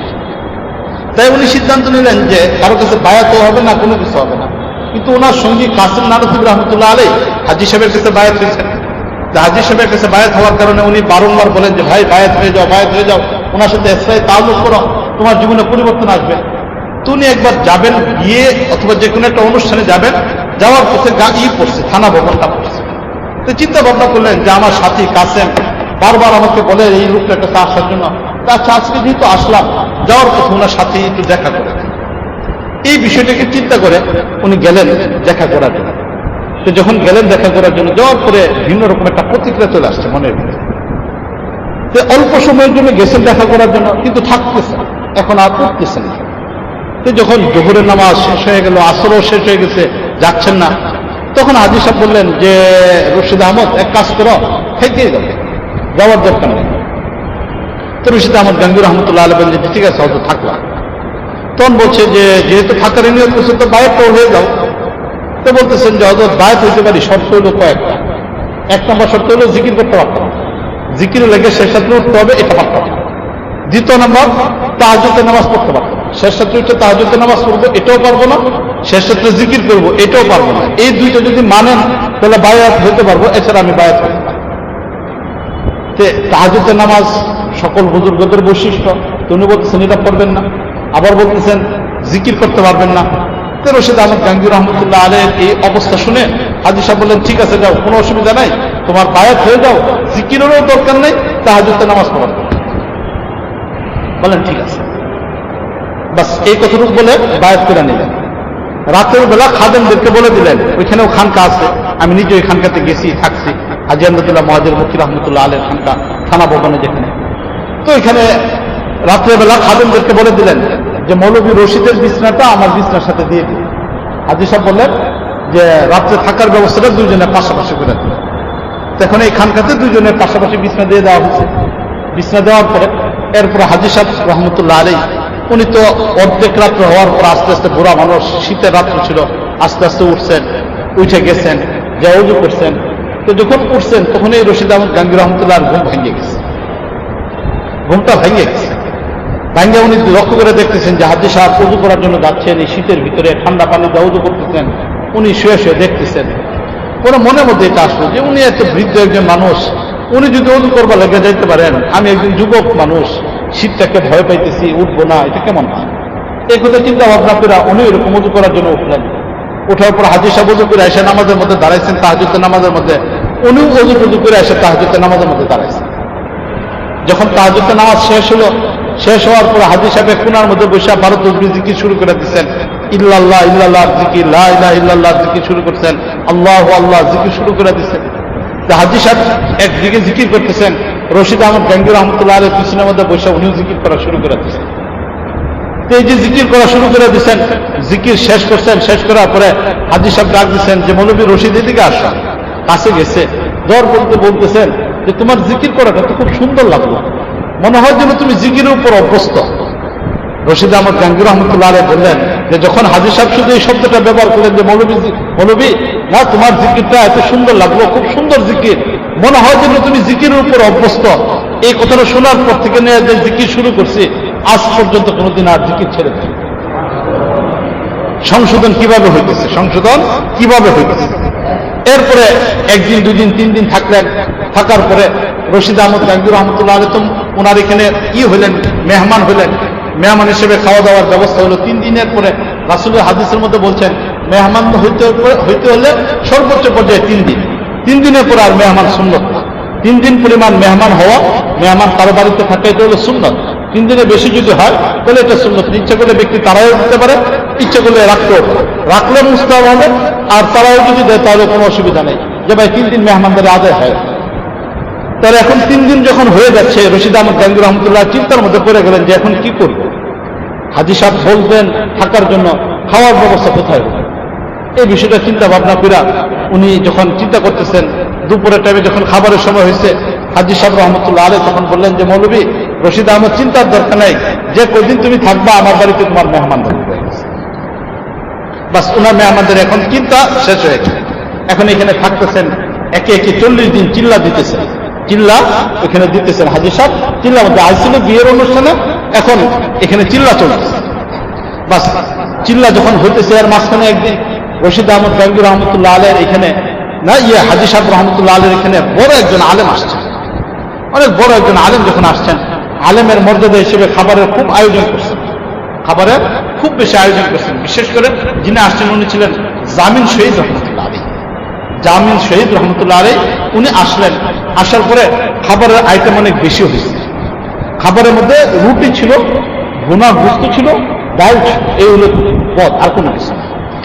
তাই উনি সিদ্ধান্ত নিলেন যে কারো কাছে বায়াতও হবে না, কোনো কিছু হবে না। কিন্তু ওনার সঙ্গী কাসিম নানতুবি রহমতুল্লাহ আলাইহি হাজী সাহেবের কাছে বায়াত হয়েছেন। হাজী সাহেবের কাছে বায়াত হওয়ার কারণে উনি বারংবার বলেন যে ভাই বায়াত হয়ে যাও, বায়াত হয়ে যাও, ওনার সাথে এসরাই তাআল্লুক করো, তোমার জীবনে পরিবর্তন আসবে। তো উনি একবার যাবেন, গিয়ে অথবা যে কোনো একটা অনুষ্ঠানে যাবেন, যাওয়ার পথে পড়ছে, থানা ভবনটা পড়ছে। তো চিন্তা ভাবনা করলেন যে আমার সাথী কাসেম বারবার আমাকে বলে এই লোকটার কাছে আসার জন্য, আচ্ছা আজকে যেহেতু আসলাম, যাওয়ার পথে ওনার সাথে একটু দেখা করে দেন। এই বিষয়টাকে চিন্তা করে উনি গেলেন দেখা করার জন্য। তো যখন গেলেন দেখা করার জন্য, যাওয়ার পরে ভিন্ন রকম একটা প্রতিক্রিয়া চলে আসছে মনের ভিতরে। তো অল্প সময়ের জন্য গেছেন দেখা করার জন্য, কিন্তু থাকতেছে, এখন আর উঠতেছেন না। তো যখন জোহরের নামাজ শেষ হয়ে গেল, আসরও শেষ হয়ে গেছে, যাচ্ছেন না, তখন হাজী সাহেব বললেন যে রশিদ আহমদ এক কাজ করো, থেকেই যাবে, যাওয়ার দরকার নেই। তো রশিদ আহমদ গাঙ্গুহি রহমতুল্লাহ আলাইহি বললেন ঠিক আছে, হয়তো থাকলাম। তখন বলছে যে যেহেতু থাকার নিয়ত করছে, তো বায়াতটাও হয়ে যাও। তো বলতেছেন যে হযরত বায়াত হইতে পারি, শর্ত হইল কয়েকটা। এক নম্বর শর্ত হলো জিকির করতে পারতাম, জিকির লেগে শেষ রাত্রে উঠতে হবে, এটা পারতাম। দ্বিতীয় নম্বর, তাহাজ্জুদের নামাজ পড়তে পারতাম, শেষ রাত্রে উঠে তাহাজ্জুদের নামাজ পড়বো, এটাও পারবো না। শেষ রাত্রে জিকির করবো, এটাও পারবো না। এই দুইটা যদি মানেন তাহলে বায়াত হইতে পারবো, এছাড়া আমি বায়াত হতে পারবো। তাহাজ্জুদের নামাজ সকল বুজুর্গদের বৈশিষ্ট্য, তিনি বলতেছেন এটা পড়বেন না, আবার বলতেছেন জিকির করতে পারবেন না। তো রশিদ আহমদ গাঙ্গুহি রহমতুল্লাহ আলাইহির এই অবস্থা শুনে হাজী সাহেব বললেন ঠিক আছে যাও, কোনো অসুবিধা নাই, তোমার বায়াত হয়ে যাও, জিকিরেরও দরকার নেই, তাহাজ্জুদের নামাজ পড়ার দরকার। বলেন ঠিক আছে। বাস এই কথাটুকু বলে বায়াত করে নিলেন। রাতের বেলা খাদেমদেরকে বলে দিলেন, ওইখানেও খানকা আছে, আমি নিজে ওই খানকাতে গেছি, থাকছি, হাজী আহমদুল্লাহ মহাজির মুফতি রহমতুল্লাহ আলের খানকা, থানা ভবনে যেখানে। তো এখানে রাত্রের বেলা খাদেমদেরকে বলে দিলেন যে মৌলভী রশিদের বিছনাটা আমার বিছনার সাথে দিয়ে দিন। হাজী সাহেব বললেন যে রাত্রে থাকার ব্যবস্থাটা দুইজনের পাশাপাশি করে দিল। তখন এই খানকাতে দুইজনের পাশাপাশি বিছনা দিয়ে দেওয়া হয়েছে। বিছনা দেওয়ার পরে এরপরে হাজী সাহেব রহমতুল্লাহ আলী উনি তো অর্ধেক রাত্রে হওয়ার পর আস্তে আস্তে বুড়া মানুষ, শীতের রাত্র ছিল, আস্তে আস্তে উঠছেন, উঠে গেছেন, যা উজু করছেন। তো যখন উঠছেন তখন এই রশিদ আহমদ গাঙ্গী রহমতুল্লাহ ঘুম ভেঙে গেছে, ঘুমটা ভেঙে গেছে। ভাঙ্গে উনি লক্ষ্য করে দেখতেছেন যে হাজী সাহেব উজু করার জন্য যাচ্ছেন, এই শীতের ভিতরে ঠান্ডা পানি দিয়ে উজু করতেছেন, উনি শুয়ে শুয়ে দেখতেছেন। কোনো মনের মধ্যে এটা আসলো যে উনি এত বৃদ্ধ একজন মানুষ, উনি যদি উজু করবার লেগে যাইতে পারেন, আমি একজন যুবক মানুষ, শীতটাকে ভয় পাইতেছি, উঠবো না, এটা কেমন হয়? এই কথা চিন্তা ভাবনা করে উনি এরকম উজু করার জন্য উঠলেন। ওঠার পর হাজী সাহেব উজু করে এসে নামাজের মধ্যে দাঁড়াইছেন, তাহাজ্জুদের নামাজের মধ্যে। উনিও উজু করে এসে তাহাজ্জুদের নামাজের মধ্যে দাঁড়াইছেন। যখন তাহাজ্জুদের নামাজ শেষ হলো, শেষ হওয়ার পর হাজী সাহেব কোনার মধ্যে বসে ভারত তসবিহ জিকির শুরু করে দিচ্ছেন, ইল্লাল্লাহ ইল্লাল্লাহ জিকির, লা ইলাহা ইল্লাল্লাহ জিকির শুরু করছেন, আল্লাহু আল্লাহ জিকির শুরু করে দিচ্ছেন। হাজী সাহেব একদিকে জিকির করতেছেন, রশিদ আহমদ গাঙ্গী রহমতুল্লাহ আলের পিছনের মধ্যে বসে উনিও জিকির করা শুরু করে দিচ্ছেন। তো এই যে জিকির করা শুরু করে দিচ্ছেন, জিকির শেষ করছেন, শেষ করার পরে হাজী সাহেব ডাক দিচ্ছেন যে মৌলভী রশিদ এদিকে আসা। কাছে গেছে, দর বলতে বলতেছেন যে তোমার জিকির করাটা তো খুব সুন্দর লাগলো, মনে হয় যেন তুমি জিকিরের উপর অভ্যস্ত। রশিদ আহমদ গাঙ্গী রহমতুল্লাহ আলাইহি বললেন যে যখন হাজী সাহেব শুধু এই শব্দটা ব্যবহার করলেন যে মৌলভী না তোমার জিকিরটা এত সুন্দর লাগলো, খুব সুন্দর জিকির, মনে হয় যেন তুমি জিকিরের উপর অভ্যস্ত। এই কথাটা শোনার পর থেকে নিয়ে যে জিকির শুরু করছি, আজ পর্যন্ত কোনোদিন আর জিকির ছেড়ে দেয়। সংশোধন কিভাবে হইতেছে, সংশোধন কিভাবে হইতেছে। এরপরে একদিন, দুদিন, 3 দিন থাকলেন। থাকার পরে রশিদ আহমদ গাঙ্গী রহমতুল্লাহ আলাইহি তো ওনার এখানে হইলেন, মেহমান হইলেন। মেহমান হিসেবে খাওয়া দাওয়ার ব্যবস্থা হলো। 3 দিনের পরে রাসূলের হাদিসের মধ্যে বলছেন মেহমান হইতে হলে সর্বোচ্চ পর্যায়ে 3 দিন। 3 দিনের পরে আর মেহমান সুন্নত না। 3 দিন পরিমাণ মেহমান হওয়া, মেহমান কারো বাড়িতে থাকে, এটা হলো সুন্নত। 3 দিনের বেশি যদি হয় তাহলে এটা সুন্নত। ইচ্ছা করলে ব্যক্তি তারাও দিতে পারে, ইচ্ছা করলে রাখলে মুস্তাহাব হবে, আর তারাও যদি দেয় তাহলে কোনো অসুবিধা নেই যে ভাই 3 দিন মেহমানদের আদায় হয়। তার এখন 3 দিন যখন হয়ে যাচ্ছে, রশিদ আহমদ গাঙ্গী রহমতুল্লাহ চিন্তার মধ্যে পড়ে গেলেন যে এখন কি করব। হাজী সাহেব বলতেন থাকার জন্য, খাওয়ার ব্যবস্থা কোথায় হবে, এই বিষয়টা চিন্তা ভাবনা করে উনি যখন চিন্তা করতেছেন, দুপুরের টাইমে যখন খাবারের সময় হয়েছে, হাজী সাহেব রহমতুল্লাহ আলাইহি তখন বললেন যে মৌলভী রশিদ আহমদ, চিন্তার দরকার নাই, যে কদিন তুমি থাকবা আমার বাড়িতে তোমার মেহমানদারি হয়ে গেছে। বাস ওনার মেহমানদের এখন চিন্তা শেষ হয়ে গেছে। এখন এখানে থাকতেছেন, একে একে 40 দিন চিল্লা দিতেছেন, চিল্লা এখানে দিতেছেন। হাজী সাহেব চিল্লার মধ্যে আসছিল বিয়ের অনুষ্ঠানে, এখন এখানে চিল্লা চলতেছে। বাস চিল্লা যখন হইতেছে, আর মাঝখানে একদিন রশিদ আহমদ গাঙ্গী রহমতুল্লাহ আলাইহির এখানে হাজী সাহেব রহমতুল্লাহ আলাইহির এখানে বড় একজন আলেম আসছেন, অনেক বড় একজন আলেম যখন আসছেন, আলেমের মর্যাদা হিসেবে খাবারের খুব আয়োজন করছেন, খাবারের খুব বেশি আয়োজন করছেন। বিশেষ করে যিনি আসছেন উনি ছিলেন জামিন শহীদ রহমতুল্লাহ আলাইহি। জামিন শহীদ রহমতুল্লাহ আলাইহি উনি আসলেন। আসার পরে খাবারের আইটেম অনেক বেশি হয়েছে। খাবারের মধ্যে রুটি ছিল, ভুনা গুস্ত ছিল, ডাল ছিল, এই হলো পদ, আর কোনো কিছু।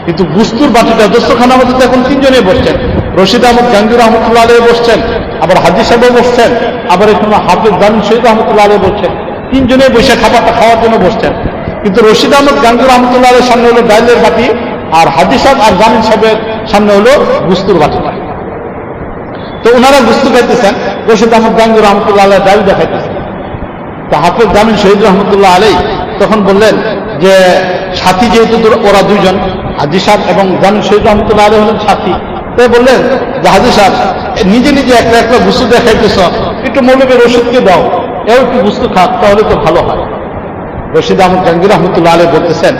কিন্তু গুস্তুর বাটিটা দস্তখানার মধ্যে এখন 3 জনে বসছেন। রশিদ আহমদ গাঙ্গী রহমতুল্লাহ আলাইহি বসছেন, আবার হাজী সাহেব বসছেন, আবার এখানে হাফেজ জামিন শহীদ রহমতুল্লাহ আলাইহি বসছেন। 3 জনে বসে খাবারটা খাওয়ার জন্য বসছেন। কিন্তু রশিদ আহমদ গাঙ্গী রহমতুল্লাহ আলাইহির সামনে হলো ডালের বাটি, আর হাজী সাহেব আর জামিন সাহেবের সামনে হলো গুস্তুর বাটি। তো ওনারা গুস্তু খাইতেছেন, রশিদ আহমদ গাঙ্গী রহমতুল্লাহ আলাইহি ডাল দেখাইতেছেন। তো হাফেজ জামিন শহীদ রহমতুল্লাহ আলাইহি তখন বললেন যে সাথী যেহেতু ওরা 2 জন, হাজী সাহেব এবং জামিন শহীদ রহমতুল্লাহ আলাইহি হলেন সাথী, তাই বললেন যে হাজী সাহেব নিজে নিজে একটা একটা গুস্তু দেখাইতেছ, একটু মৌলভী রশিদকে দাও, এও একটু গুস্তু খাক, তাহলে তো ভালো হয়। রশিদ আহমদ গাঙ্গী রহমতুল্লাহ আলাইহি বলতেছেন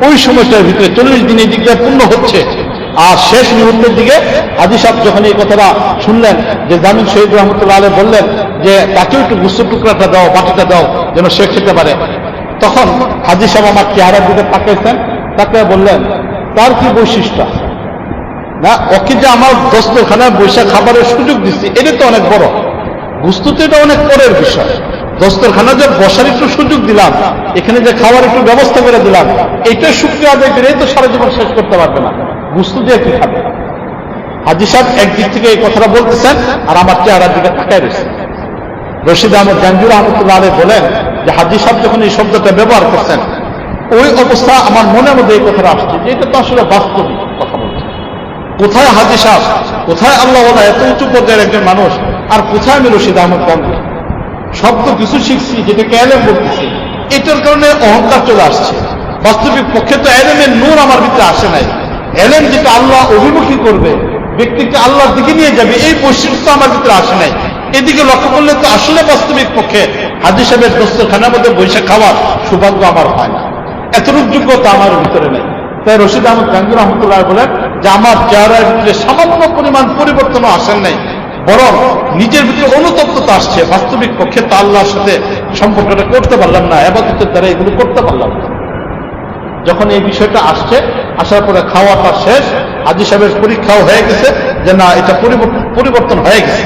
ওই সময়টার ভিতরে 40 দিন এই দিকটা পূর্ণ হচ্ছে, আর শেষ মুহূর্তের দিকে হাজী সাহেব যখন এই কথাটা শুনলেন যে জামিন শহীদ রহমতুল্লাহ আলাইহি বললেন যে তাকেও একটু গুস্তুর টুকরাটা দাও, বাটিটা দাও, যেন সে খেতে পারে। তখন হাজী সাহেব আমার চেহারার দিকে তাকাইছেন, তাকে বললেন তার কি বৈশিষ্ট্য না, ওকে যে আমার দস্তখানায় বৈশা খাবারের সুযোগ দিচ্ছি, এটা তো অনেক বড়, গুস্তুতে এটা অনেক পরের বিষয়, দস্তরখানা যে বসার একটু সুযোগ দিলাম, এখানে যে খাওয়ার একটু ব্যবস্থা করে দিলাম, এটা শুকরিয়া আদায় করে তো সারা জীবন শেষ করতে পারবে না, গুস্তু দিয়ে কি খাবে? হাজী সাহেব একদিক থেকে এই কথাটা বলতেছেন, আর আমার চেহারার দিকে তাকায় রয়েছে। রশিদ আহমদ গাঙ্গুর রহমতুল্লাহ আলাইহি বলেন যে হাজী সাহেব যখন এই শব্দটা ব্যবহার করছেন, ওই অবস্থা আমার মনের মধ্যে এই কথাটা আসছে যে এটা তো আসলে বাস্তবিক কথা বলছে। কোথায় হাজী সাহেব, কোথায় আল্লাহওয়ালা, এত উঁচু পর্যায়ের একজন মানুষ, আর কোথায় আমি রশিদ আহমদ গাঙ্গুর? শব্দ কিছু শিখছি যেটাকে এলেম বলতেছি, এটার কারণে অহংকার চলে আসছে। বাস্তবিক পক্ষে তো এলেমের নূর আমার ভিতরে আসে নাই। এলেম যেটা আল্লাহ অভিমুখী করবে, ব্যক্তিকে আল্লাহর দিকে নিয়ে যাবে, এই বৈশিষ্ট্য আমার ভিতরে আসে নাই। এদিকে লক্ষ্য করলে তো আসলে বাস্তবিক পক্ষে হাজী সাহেবের দস্তরখানার মধ্যে বৈশা খাওয়ার সৌভাগ্য আমার হয় না, এতটুকু যোগ্যতা আমার ভিতরে নেই। তাই রশিদ আহমদ গাঙ্গুর রহমতুল্লাহ বলেন যে আমার চেহারার ভিতরে সামান্য পরিমাণ পরিবর্তনও আসেন নাই, বরং নিজের ভিতরে অনুতপ্ততা আসছে। বাস্তবিক পক্ষে তা আল্লাহর সাথে সম্পর্কটা করতে পারলাম না, ইবাদতের দ্বারা এগুলো করতে পারলাম না। যখন এই বিষয়টা আসছে, আসার পরে খাওয়াটা শেষ, হাজী সাহেবের পরীক্ষাও হয়ে গেছে যে না, এটা পরিবর্তন হয়ে গেছে,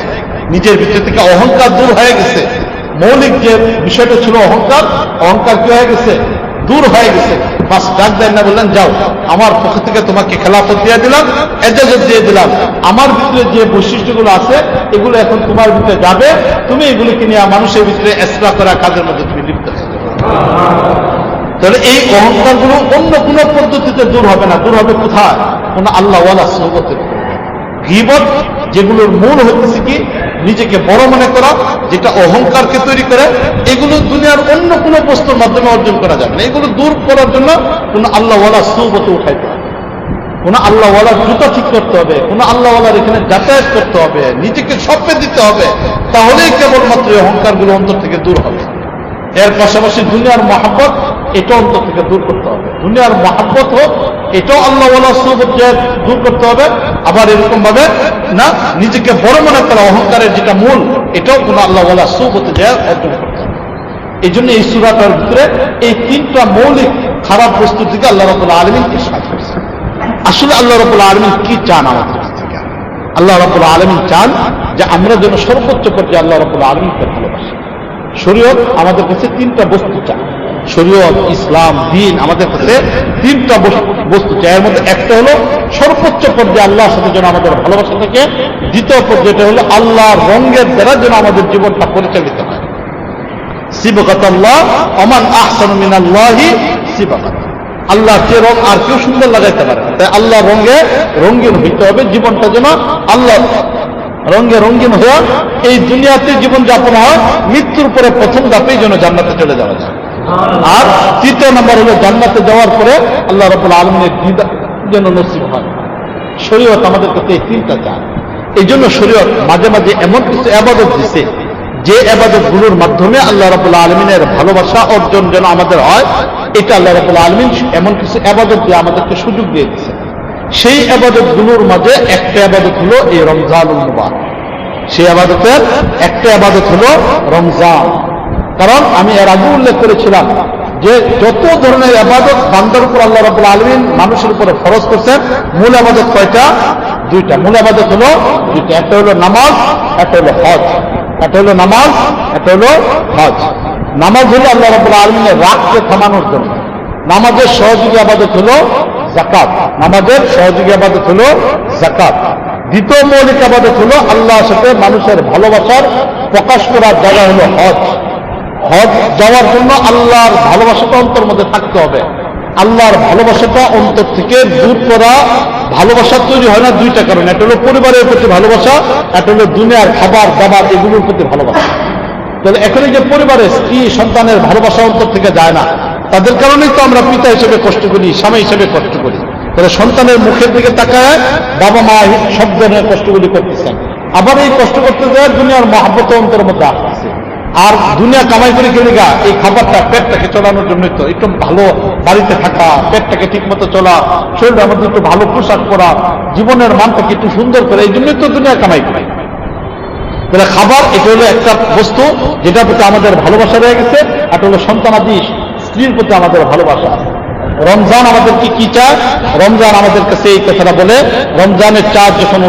নিজের ভিতর থেকে অহংকার দূর হয়ে গেছে। মৌলিক যে বিষয়টা ছিল অহংকার, অহংকার কি হয়ে গেছে? দূর হয়ে গেছে। বাস ডাক দেন না, বললেন যাও, আমার পক্ষ থেকে তোমাকে খেলাফত দিয়ে দিলাম, এজাজত দিয়ে দিলাম, আমার ভিতরে যে বৈশিষ্ট্যগুলো আছে এগুলো এখন তোমার ভিতরে যাবে, তুমি এগুলোকে নিয়ে মানুষের ভিতরে ইসলাহ করা কাজের মধ্যে তুমি লিপ্ত হয়ে যাবে। তাহলে এই অহংকারগুলো অন্য কোনো পদ্ধতিতে দূর হবে না, দূর হবে কোথায়? কোন আল্লাহওয়ালা সোহবতের। গীবত যেগুলোর মূল হচ্ছে কি? নিজেকে বড় মনে করা, যেটা অহংকারকে তৈরি করে, এগুলো দুনিয়ার অন্য কোনো বস্তুর মাধ্যমে অর্জন করা যাবে না। এগুলো দূর করার জন্য কোন আল্লাহওয়ালা সোহবতে উঠাইতে হবে, কোন আল্লাহওয়ালার জুতা ঠিক করতে হবে, কোন আল্লাহওয়ালার এখানে যাতায়াত করতে হবে, নিজেকে সঁপে দিতে হবে, তাহলেই কেবলমাত্র অহংকারগুলো অন্তর থেকে দূর হবে। এর পাশাপাশি দুনিয়ার মহাব্বত, এটা অন্তর থেকে দূর করতে হবে। দুনিয়ার মহাব্বত হোক, এটাও আল্লাহওয়ালা সোহবত দূর করতে হবে। আবার এরকম ভাবে না, নিজেকে বড় মনে করা, অহংকারের যেটা মূল, এটাও কোন আল্লাহওয়ালা সোহবতে অর্জন করতে হবে। এই জন্য এই সূরাটার ভিতরে এই তিনটা মৌলিক খারাপ বস্তু থেকে আল্লাহ রাব্বুল আলামিন ইরশাদ করেছেন। আসলে আল্লাহ রাব্বুল আলামিন কি চান আমাদের কাছ থেকে? আল্লাহ রাব্বুল আলামিন চান যে আমরা যেন সর্বোচ্চ পর্যায়ে আল্লাহ রাব্বুল আলামিনকে ভালোবাসি। শরীয়ত আমাদের কাছে তিনটা বস্তু চায়। শরীয়ত, ইসলাম, দ্বীন আমাদের কাছে তিনটা বস্তু চায়। এর মধ্যে একটা হলো সর্বোচ্চ পর্যায়ে আল্লাহর সাথে যেন আমাদের ভালোবাসা থাকে। দ্বিতীয় পর্যায়টা হলো আল্লাহর রঙের দ্বারা যেন আমাদের জীবনটা পরিচালিত হয়। সিবগাতাল্লাহ ওমান আহসানু মিনাল্লাহি সিবগাত। আল্লাহর যে রং আর কেউ সুন্দর লাগাইতে পারে না। তাই আল্লাহর রঙে রঙিন হইতে হবে, জীবনটা যেন আল্লাহ রঙে রঙিন হয়ে এই দুনিয়াতে জীবন যাপন হয়। মৃত্যুর পরে প্রথম ধাপেই যেন জান্নাতে চলে যাওয়া যায়। আর তৃতীয় নম্বর হলো জান্নাতে যাওয়ার পরে আল্লাহ রাব্বুল আলামিনের দিদার যেন নসিব হয়। শরীয়ত আমাদের কাছে এই তিনটা চায়। এই জন্য শরীয়ত মাঝে মাঝে এমন কিছু ইবাদত দিছে, যে ইবাদতগুলোর মাধ্যমে আল্লাহ রাব্বুল আলামিনের ভালোবাসা অর্জন যেন আমাদের হয়, এটা আল্লাহ রাব্বুল আলামিন এমন কিছু ইবাদত দিয়ে আমাদেরকে সুযোগ দিয়ে দিচ্ছে। সেই ইবাদতগুলোর মাঝে একটা ইবাদত হলো এই রমজানুল মুবারক। সেই ইবাদতের একটা ইবাদত হলো রমজান। কারণ আমি এর আগে উল্লেখ করেছিলাম যে যত ধরনের ইবাদত বান্দার উপর আল্লাহ রাব্বুল আলামিন মানুষের উপরে ফরজ করছেন, মূল ইবাদত কয়টা? দুইটা। মূল ইবাদত হলো দুইটা, একটা হলো নামাজ, একটা হলো হজ। একটা হলো নামাজ, একটা হলো হজ। নামাজ হলো আল্লাহ রাব্বুল আলামিনের রাগকে থামানোর জন্য। নামাজের সহযোগী ইবাদত হলো যাকাত। নামাজের সহযোগী ইবাদত হলো যাকাত। দ্বিতীয় মৌলিক ইবাদত হলো আল্লাহর সাথে মানুষের ভালোবাসার প্রকাশ করার জায়গা হলো হজ। হজ যাওয়ার জন্য আল্লাহর ভালোবাসাটা অন্তর মধ্যে থাকতে হবে। আল্লাহর ভালোবাসাটা অন্তর থেকে দূর করা, ভালোবাসা তৈরি হয় না দুইটা কারণে। একটা হলো পরিবারের প্রতি ভালোবাসা, একটা হলো দুনিয়ার খাবার দাবার এগুলোর প্রতি ভালোবাসা। তাহলে এখন এই যে পরিবারের স্ত্রী সন্তানের ভালোবাসা অন্তর থেকে যায় না, তাদের কারণেই তো আমরা পিতা হিসেবে কষ্ট করি, স্বামী হিসেবে কষ্ট করি। তাহলে সন্তানের মুখের দিকে তাকায় বাবা মা সব ধরনের কষ্টগুলি করতেছেন। আবার এই কষ্ট করতে যায় দুনিয়ার মহাব্বত অন্তরের মধ্যে আসতেছে। আর দুনিয়া কামাই করে গেলে গা এই খাবারটা পেটটাকে চলানোর জন্যই তো, একটু ভালো বাড়িতে থাকা, পেটটাকে ঠিক মতো চলা, শরীরের মধ্যে একটু ভালো পোশাক পরা, জীবনের মানটাকে একটু সুন্দর করে, এই জন্যই তো দুনিয়া কামাই করে। তাহলে খাবার এটা হলো একটা বস্তু যেটার প্রতি আমাদের ভালোবাসা রয়ে গেছে। একটা হলো সন্তানাদি স্ত্রীর প্রতি আমাদের ভালোবাসা আছে। রমজান আমাদেরকে কি চায়? রমজান আমাদের কাছে এই কথাটা বলে, রমজানের চাঁদ যখন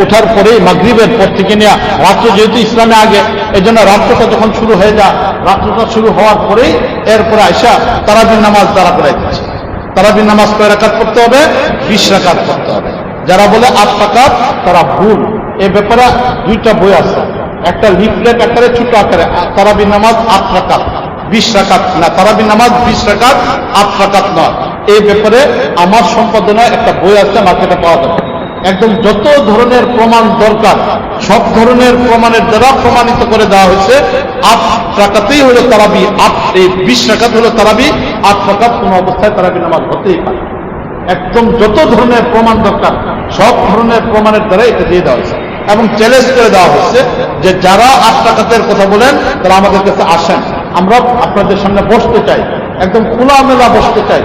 ওঠার পরে মাগরিবের পর থেকে নেওয়া, রাত্র যেহেতু ইসলামে আগে, এই জন্য রাত্রটা যখন শুরু হয়ে যায়, রাত্রটা শুরু হওয়ার পরেই এরপরে আইসা তারাবির নামাজ দ্বারা করাই দিচ্ছে। তারাবির নামাজ কয় রাকাত পড়তে হবে? 20 রাকাত পড়তে হবে। যারা বলে 8 রাকাত তারা ভুল। এ ব্যাপারে দুইটা বই আছে, একটা লিফলেট আকারে ছোট আকারে, তারাবির নামাজ 8 রাকাত 20 রাকাত না, তারাবির নামাজ 20 রাকাত 8 রাকাত নয়। এই ব্যাপারে আমার সম্পাদনায় একটা বই আছে, মার্কেটে পাওয়া যাবে। একদম যত ধরনের প্রমাণ দরকার সব ধরনের প্রমাণের দ্বারা প্রমাণিত করে দেওয়া হয়েছে 8 রাকাতেই হলো তারাবি, 20 রাকাত হলো তারাবি, 8 রাকাত কোন অবস্থায় তারাবি নামাজ হতেই পারে। একদম যত ধরনের প্রমাণ দরকার সব ধরনের প্রমাণের দ্বারা এটা দিয়ে দেওয়া হয়েছে এবং চ্যালেঞ্জ করে দেওয়া হচ্ছে যে যারা 8 রাকাতের কথা বলেন তারা আমাদের কাছে আসেন, আমরা আপনাদের সামনে বসতে চাই, একদম খোলামেলা বসতে চাই।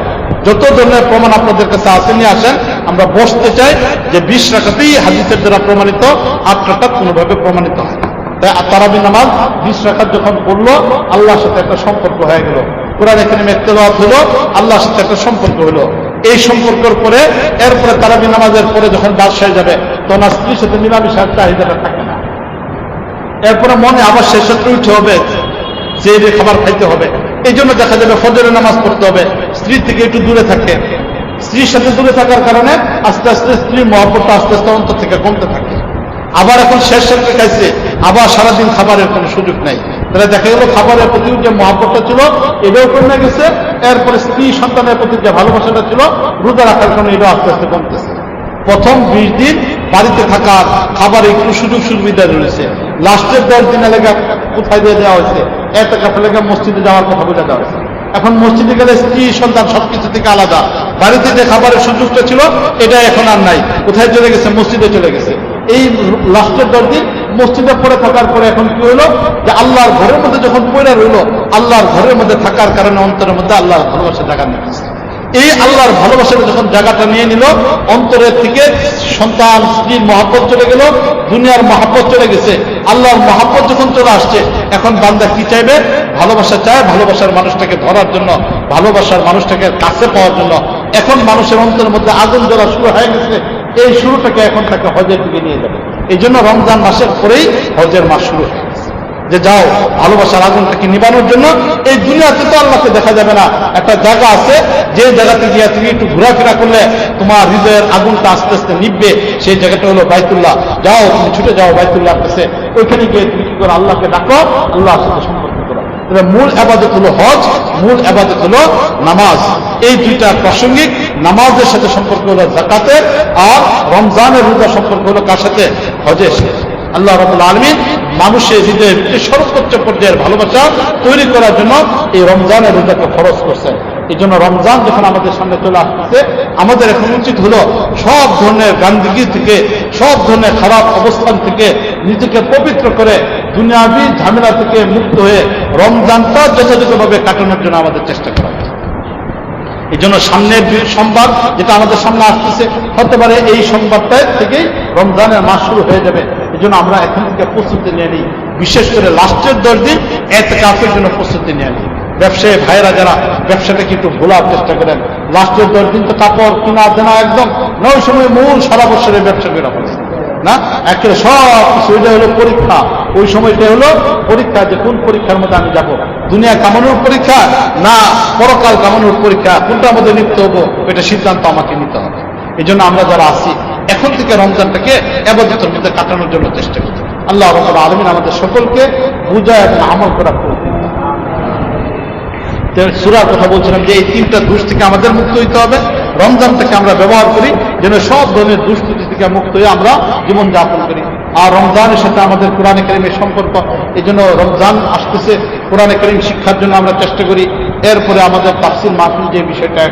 যত ধরনের প্রমাণ আপনাদের কাছে আসে নিয়ে আসেন, আমরা বসতে চাই যে 20 রাকাতেই হাদিসের দ্বারা প্রমাণিত, 8 রাকাত কোনোভাবে প্রমাণিত হয় না। তাই তারাবি নামাজ 20 রাকাত যখন পড়লো, আল্লাহর সাথে একটা সম্পর্ক হয়ে গেল। কোরআন এখানে তেলাওয়াত হলো, আল্লাহর সাথে একটা সম্পর্ক হলো। এই সম্পর্কের পরে এরপরে তারাবি নামাজের পরে যখন বাদশাহ যাবে তখন আর স্ত্রীর সাথে মিলামিশার চাহিদাটা থাকে না। এরপরে মনে আবার সেই সাথে উঠে হবে যে খাবার খাইতে হবে, এই জন্য দেখা যাবে ফজরের নামাজ পড়তে হবে, স্ত্রী থেকে একটু দূরে থাকে। স্ত্রীর সাথে দূরে থাকার কারণে আস্তে আস্তে স্ত্রীর মহব্বতটা আস্তে আস্তে অন্তর থেকে কমতে থাকে। আবার এখন শেষ সাথে খাইছে, আবার সারাদিন খাবারের কোনো সুযোগ নাই। তাহলে দেখা গেল খাবারের প্রতি যে মহব্বতটা ছিল এটাও কমে গেছে। এরপরে স্ত্রী সন্তানের প্রতি যে ভালোবাসাটা ছিল রোজা রাখার কারণে এটা আস্তে আস্তে কমতেছে। প্রথম 20 দিন বাড়িতে থাকার খাবারের একটু সুযোগ সুবিধা রয়েছে, লাস্টের 10 দিনের লেগে কোথায় দিয়ে দেওয়া হয়েছে? এতেকাফের লেগে মসজিদে যাওয়ার কথা বলে দেওয়া হয়েছে। এখন মসজিদে গেলে স্ত্রী সন্তান সবকিছু থেকে আলাদা, বাড়িতে যে খাবারের সুযোগটা ছিল এটা এখন আর নাই। কোথায় চলে গেছে? মসজিদে চলে গেছে। এই লাস্টের 10 দিন মসজিদে পড়ে থাকার পরে এখন কি হলো যে আল্লাহর ঘরের মধ্যে যখন পড়ে রইল, আল্লাহর ঘরের মধ্যে থাকার কারণে অন্তরের মধ্যে আল্লাহর ভালোবাসা জায়গা নিয়ে গেছে। এই আল্লাহর ভালোবাসার যখন জায়গাটা নিয়ে নিল, অন্তরের থেকে সন্তান স্ত্রীর মহব্বত চলে গেল, দুনিয়ার মহব্বত চলে গেছে। আল্লাহর মহব্বত যখন চলে আসছে, এখন বান্দা কি চাইবে? ভালোবাসা চায়, ভালোবাসার মানুষটাকে ধরার জন্য, ভালোবাসার মানুষটাকে কাছে পাওয়ার জন্য। এখন মানুষের অন্তরের মধ্যে আগুন জ্বলা শুরু হয়ে গেছে। এই শুরুটাকে এখন তাকে হজের দিকে নিয়ে যাবে। এই জন্য রমজান মাসের পরেই হজের মাস শুরু হয়ে গেছে, যে যাও ভালোবাসার আগুনটাকে নিবানোর জন্য। এই দুনিয়াতে তো আল্লাহকে দেখা যাবে না, একটা জায়গা আছে যে জায়গাতে গিয়ে তুমি একটু ঘোরাফেরা করলে তোমার হৃদয়ের আগুনটা আস্তে আস্তে নিববে। সেই জায়গাটা হলো বাইতুল্লাহ। যাও তুমি ছুটে যাও বাইতুল্লাহর কাছে, ওইখানে গিয়ে তুমি কি করো? আল্লাহকে ডাকো, আল্লাহর সাথে সম্পর্ক করো। মূল আবাদত হলো হজ, মূল আবাদত হলো নামাজ। এই দুইটা প্রাসঙ্গিক। নামাজের সাথে সম্পর্ক হলো যাকাতের, আর রমজানের রোজা সম্পর্ক হলো কার সাথে? হজের সাথে। আল্লাহ রাব্বুল আলামিন মানুষের হৃদয়ের সর্বোচ্চ পর্যায়ের ভালোবাসা তৈরি করার জন্য এই রমজানের রোজাকে ফরজ করছেন। এই জন্য রমজান যখন আমাদের সামনে চলে আসতেছে, আমাদের এখন উচিত হলো সব ধরনের গান্দিগি থেকে, সব ধরনের খারাপ অবস্থান থেকে নিজেকে পবিত্র করে দুনিয়াবি ঝামেলা থেকে মুক্ত হয়ে রমজানটা যথাযথভাবে কাটানোর জন্য আমাদের চেষ্টা করা। এই জন্য সামনের সোমবার যেটা আমাদের সামনে আসতেছে, হতে পারে এই সোমবারটা থেকেই রমজানের মাস শুরু হয়ে যাবে। এই জন্য আমরা এখন থেকে প্রস্তুতি নিয়ে নিই, বিশেষ করে লাস্টের 10 দিন ইতিকাফের জন্য প্রস্তুতি নিয়ে নিই। ব্যবসায়ী ভাইরা যারা ব্যবসাটাকে একটু ভোলার চেষ্টা করেন, লাস্টের 10 দিন তো কাপড় কিনা দেনা একদম নয় সময় মূল সারা বছরের ব্যবসা করে ফেলছে না, একেবারে সব কিছু। ওইটা হলো পরীক্ষা, ওই সময়টা হলো পরীক্ষা, যে কোন পরীক্ষার মধ্যে আমি যাবো, দুনিয়া কামানোর পরীক্ষা না পরকাল কামানোর পরীক্ষা, কোনটা আমাদের লিপ্ত হবো, এটা সিদ্ধান্ত আমাকে নিতে হবে। এই জন্য আমরা যারা আছি এখন থেকে রমজানটাকে ইবাদতের মধ্যে কাটানোর জন্য চেষ্টা করি। আল্লাহ রাব্বুল আলামিন আমাদের সকলকে বুঝা এবং আমল করার তৌফিক দান। সূরার কথা বলছিলাম যে এই 3টা দোষ থেকে আমাদের মুক্ত হইতে হবে। রমজানটাকে আমরা ব্যবহার করি যেন সব ধরনের দুষ্কৃতি থেকে মুক্ত হয়ে আমরা জীবনযাপন করি। আর রমজানের সাথে আমাদের কোরআনে কারীমের সম্পর্ক, এই জন্য রমজান আসতেছে, কোরআনে কারীম শিক্ষার জন্য আমরা চেষ্টা করি। এরপরে আমাদের তাফসীর মাহফিল যে বিষয়টা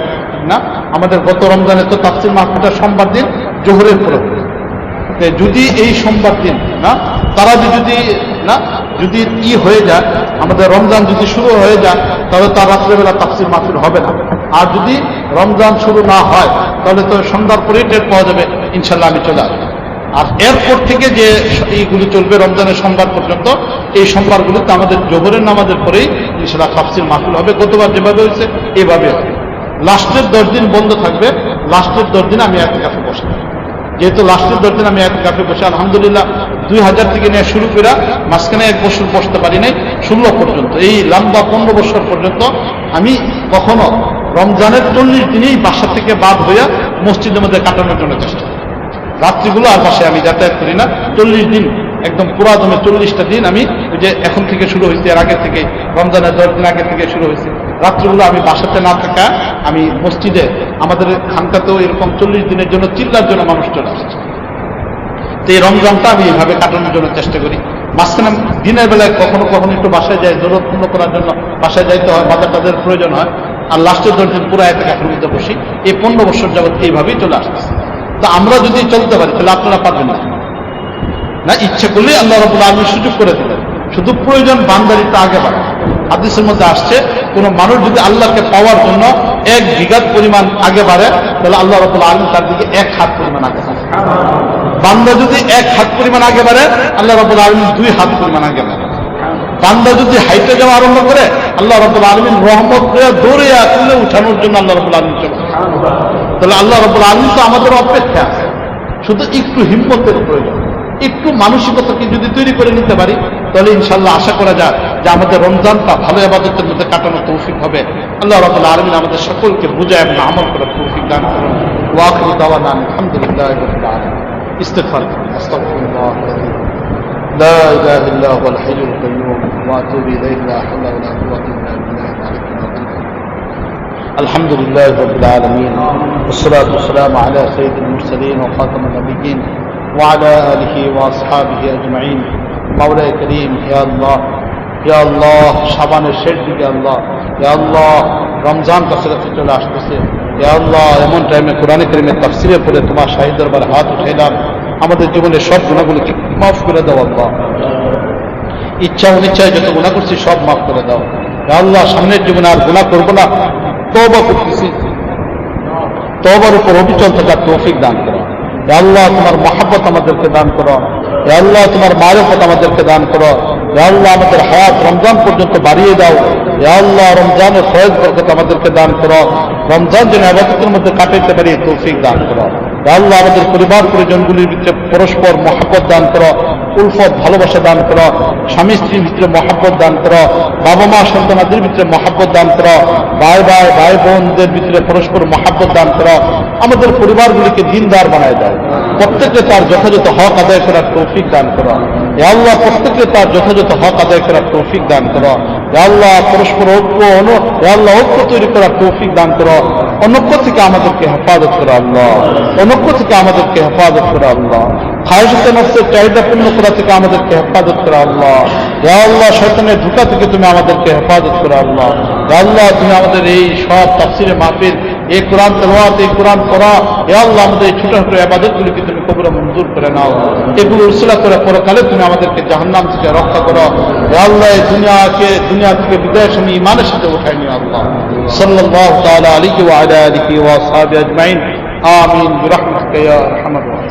না, আমাদের গত রমজানে তো তাফসীর মাহফিলটা সোমবার দিন জোহরের পরে, যদি এই সোমবার দিন না তারাবি যদি হয়ে যায়, আমাদের রমজান যদি শুরু হয়ে যায়, তাহলে তার রাত্রেবেলা তাফসীর মাহফিল হবে না। আর যদি রমজান শুরু না হয় তাহলে তো সন্ধ্যার পরেই টের পাওয়া যাবে ইনশাল্লাহ আমি চলে আসবো। আর এরপর থেকে যে এইগুলি চলবে রমজানের সোমবার পর্যন্ত, এই সোমবারগুলিতে আমাদের জোহরের নামাজের পরেই ইনশাল্লাহ তাফসীর মাহফিল হবে। গতবার যেভাবে হয়েছে এভাবে হবে লাস্টের 10 দিন বন্ধ থাকবে, লাস্টের 10 দিন আমি এতেকাফে বসে থাকবো। যেহেতু লাস্টের 10 দিন আমি এতেকাফে বসে আলহামদুলিল্লাহ 2000 থেকে নিয়ে শুরু করে মাঝখানে 1 বছর বসতে পারি নাই, 16 পর্যন্ত, এই লম্বা 15 বছর পর্যন্ত আমি কখনো রমজানের 40 দিনেই বাসা থেকে বাদ হইয়া মসজিদের মধ্যে কাটানোর জন্য চেষ্টা করি। রাত্রিগুলো আর বাসায় আমি যাতায়াত করি না। 40 দিন একদম পুরা দমে 40টা দিন আমি ওই যে এখন থেকে শুরু হয়েছে, এর আগে থেকে রমজানের 10 দিন আগে থেকে শুরু হয়েছে, রাত্রিগুলো আমি বাসাতে না থাকা আমি মসজিদে, আমাদের খানকাতেও এরকম 40 দিনের জন্য চিল্লার জন্য মানুষ চলে আসছে। তো এই রমজানটা আমি এইভাবে কাটানোর জন্য চেষ্টা করি। মাঝখানে দিনের বেলায় কখনো কখনো একটু বাসায় যাই, জরুরত পূর্ণ করার জন্য বাসায় যাইতে হয়, বাজার টাজার প্রয়োজন হয়, আর লাস্টের 10 দিন পুরো এতেকাফের মধ্যে বসি। এই 15 বছর যাবত এইভাবেই চলে আসতেছে। তা আমরা যদি চলতে পারি তাহলে আপনারা পারবেন না? না, ইচ্ছে করলেই আল্লাহ রাব্বুল আলামিন সুযোগ করে দিলেন, শুধু প্রয়োজন বান্দারিটা আগে বাড়ে। হাদিসের মধ্যে আসছে, কোন মানুষ যদি আল্লাহকে পাওয়ার জন্য 1 বিঘাত পরিমাণ আগে বাড়ে, তাহলে আল্লাহ রাব্বুল আলামিন তার দিকে 1 হাত পরিমাণ আগে বাড়ে। বান্দা যদি 1 হাত পরিমাণ আগে বাড়ে, আল্লাহ রাব্বুল আলামিন 2 হাত পরিমাণ আগে বাড়ে। বান্দা যদি হাইটে যাওয়া আরম্ভ করে, আল্লাহ রাব্বুল আলামিন রহমত করে দৌড়ে তুলে উঠানোর জন্য আল্লাহ রাব্বুল আলামিন চলে। তাহলে আল্লাহ রাব্বুল আলামিন তো আমাদের অপেক্ষা আছে, শুধু একটু হিম্মতের প্রয়োজন। একটু মানসিকতাকে যদি তৈরি করে নিতে পারি, তাহলে ইনশাআল্লাহ আশা করা যায় যে আমাদের রমজানটা ভালো ইবাদতের মধ্যে কাটানোর তৌফিক হবে। আল্লাহ রাব্বুল আলামিন আমাদের সকলকে বুঝায় এবং আমল করার তৌফিক দান করুন। ওয়া আখিরু দাওয়ানা আলহামদুলিল্লাহি রাব্বিল আলামিন। ইস্তিগফার, আস্তাগফিরুল্লাহ লা ইলাহা ইল্লা হুয়াল হাইয়ুল কাইয়্যুম ওয়া আতুবু ইলাইহি লা হাওলা ওয়া লা কুওয়াতা ইল্লা বিল্লাহিল আলিয়্যিল আযীম। আলহামদুলিল্লাহি রাব্বিল আলামিন والصلاة والسلام على سيد المرسلين وخاتم النبيين وعلى آله وأصحابه أجمعين। مولاي كريم يا الله يا الله শাবানের শেষ দিকে আল্লাহ, ইয়া আল্লাহ রমজান কাছাকাছি চলে আসতেছে, ইয়া আল্লাহ এমন টাইমে কোরআনে কারীমের তাফসীরে পড়ে তোমার শাহী দরবারে হাত উঠাইলাম, আমাদের জীবনের সব গুনাহগুলোকে মাফ করে দাও আল্লাহ। ইচ্ছা অনিচ্ছায় যত গুনাহ করছি সব মাফ করে দাও ইয়া আল্লাহ। সামনের জীবনে আর গুনাহ করব না, তওবা করতেছি, তওবার উপর অবিচল থাকার তৌফিক দান করো ইয়া আল্লাহ। তোমার মহব্বত আমাদেরকে দান করো ইয়া আল্লাহ, তোমার মারিফত আমাদেরকে দান করো ইয়া আল্লাহ। আমাদের হায়াত রমজান পর্যন্ত বাড়িয়ে দাও ইয়া আল্লাহ। রমজানের ফয়েজ বরকত আমাদেরকে দান করো, রমজান যেন ইবাদতের মধ্যে কাটাইতে পারি তৌফিক দান করো ইয়া আল্লাহ। আমাদের পরিবার পরিজনগুলির ভিতরে পরস্পর মহব্বত দান করো, উলফত ভালোবাসা দান করো, স্বামী স্ত্রীর ভিতরে মহব্বত দান করো, বাবা মা সন্তানাদের ভিতরে মহব্বত দান করো, ভাই বোনদের ভিতরে পরস্পর মহব্বত দান করো। আমাদের পরিবারগুলিকে দিনদার বানায় দাও, প্রত্যেককে তার যথাযথ হক আদায় করার তৌফিক দান করো ইয়া আল্লাহ। প্রত্যেককে তার যথাযথ হক আদায় করার তৌফিক দান করো ইয়া আল্লাহ। পরস্পর ঐক্য তৈরি করার তৌফিক দান করো। অনৈক্য থেকে আমাদেরকে হেফাজত করো আল্লাহ, অনৈক্য থেকে আমাদেরকে হেফাজত করো আল্লাহ। খায়শাতে নফসের চাহিদা পূর্ণ করা থেকে আমাদেরকে হেফাজত করো আল্লাহ ইয়া আল্লাহ। শয়তানের ধোঁকা থেকে তুমি আমাদেরকে হেফাজত করো আল্লাহ ইয়া আল্লাহ। তুমি আমাদের এই সব তাফসীরে মাহফিল, এই কোরআন তেলাওয়াত, এই কোরআন পড়া ইয়া আল্লাহ, আমাদের এই ছোট ছোট ইবাদতগুলিকে তুমি কবুল মঞ্জুর করে নাও। এগুলো উসিলা করে পরকালে তুমি আমাদেরকে জাহান্নাম থেকে রক্ষা করো ইয়া আল্লাহ। এই দুনিয়া থেকে বিদায়ের সময় ঈমানের সাথে উঠাই নিও আল্লাহ। সাল্লাল্লাহু তাআলা আলাইহি ওয়া আলা আলিহি ওয়া আসহাবিহি আজমাইন। আমিন বিরহমাতিকা ইয়া আরহামার রাহিমিন।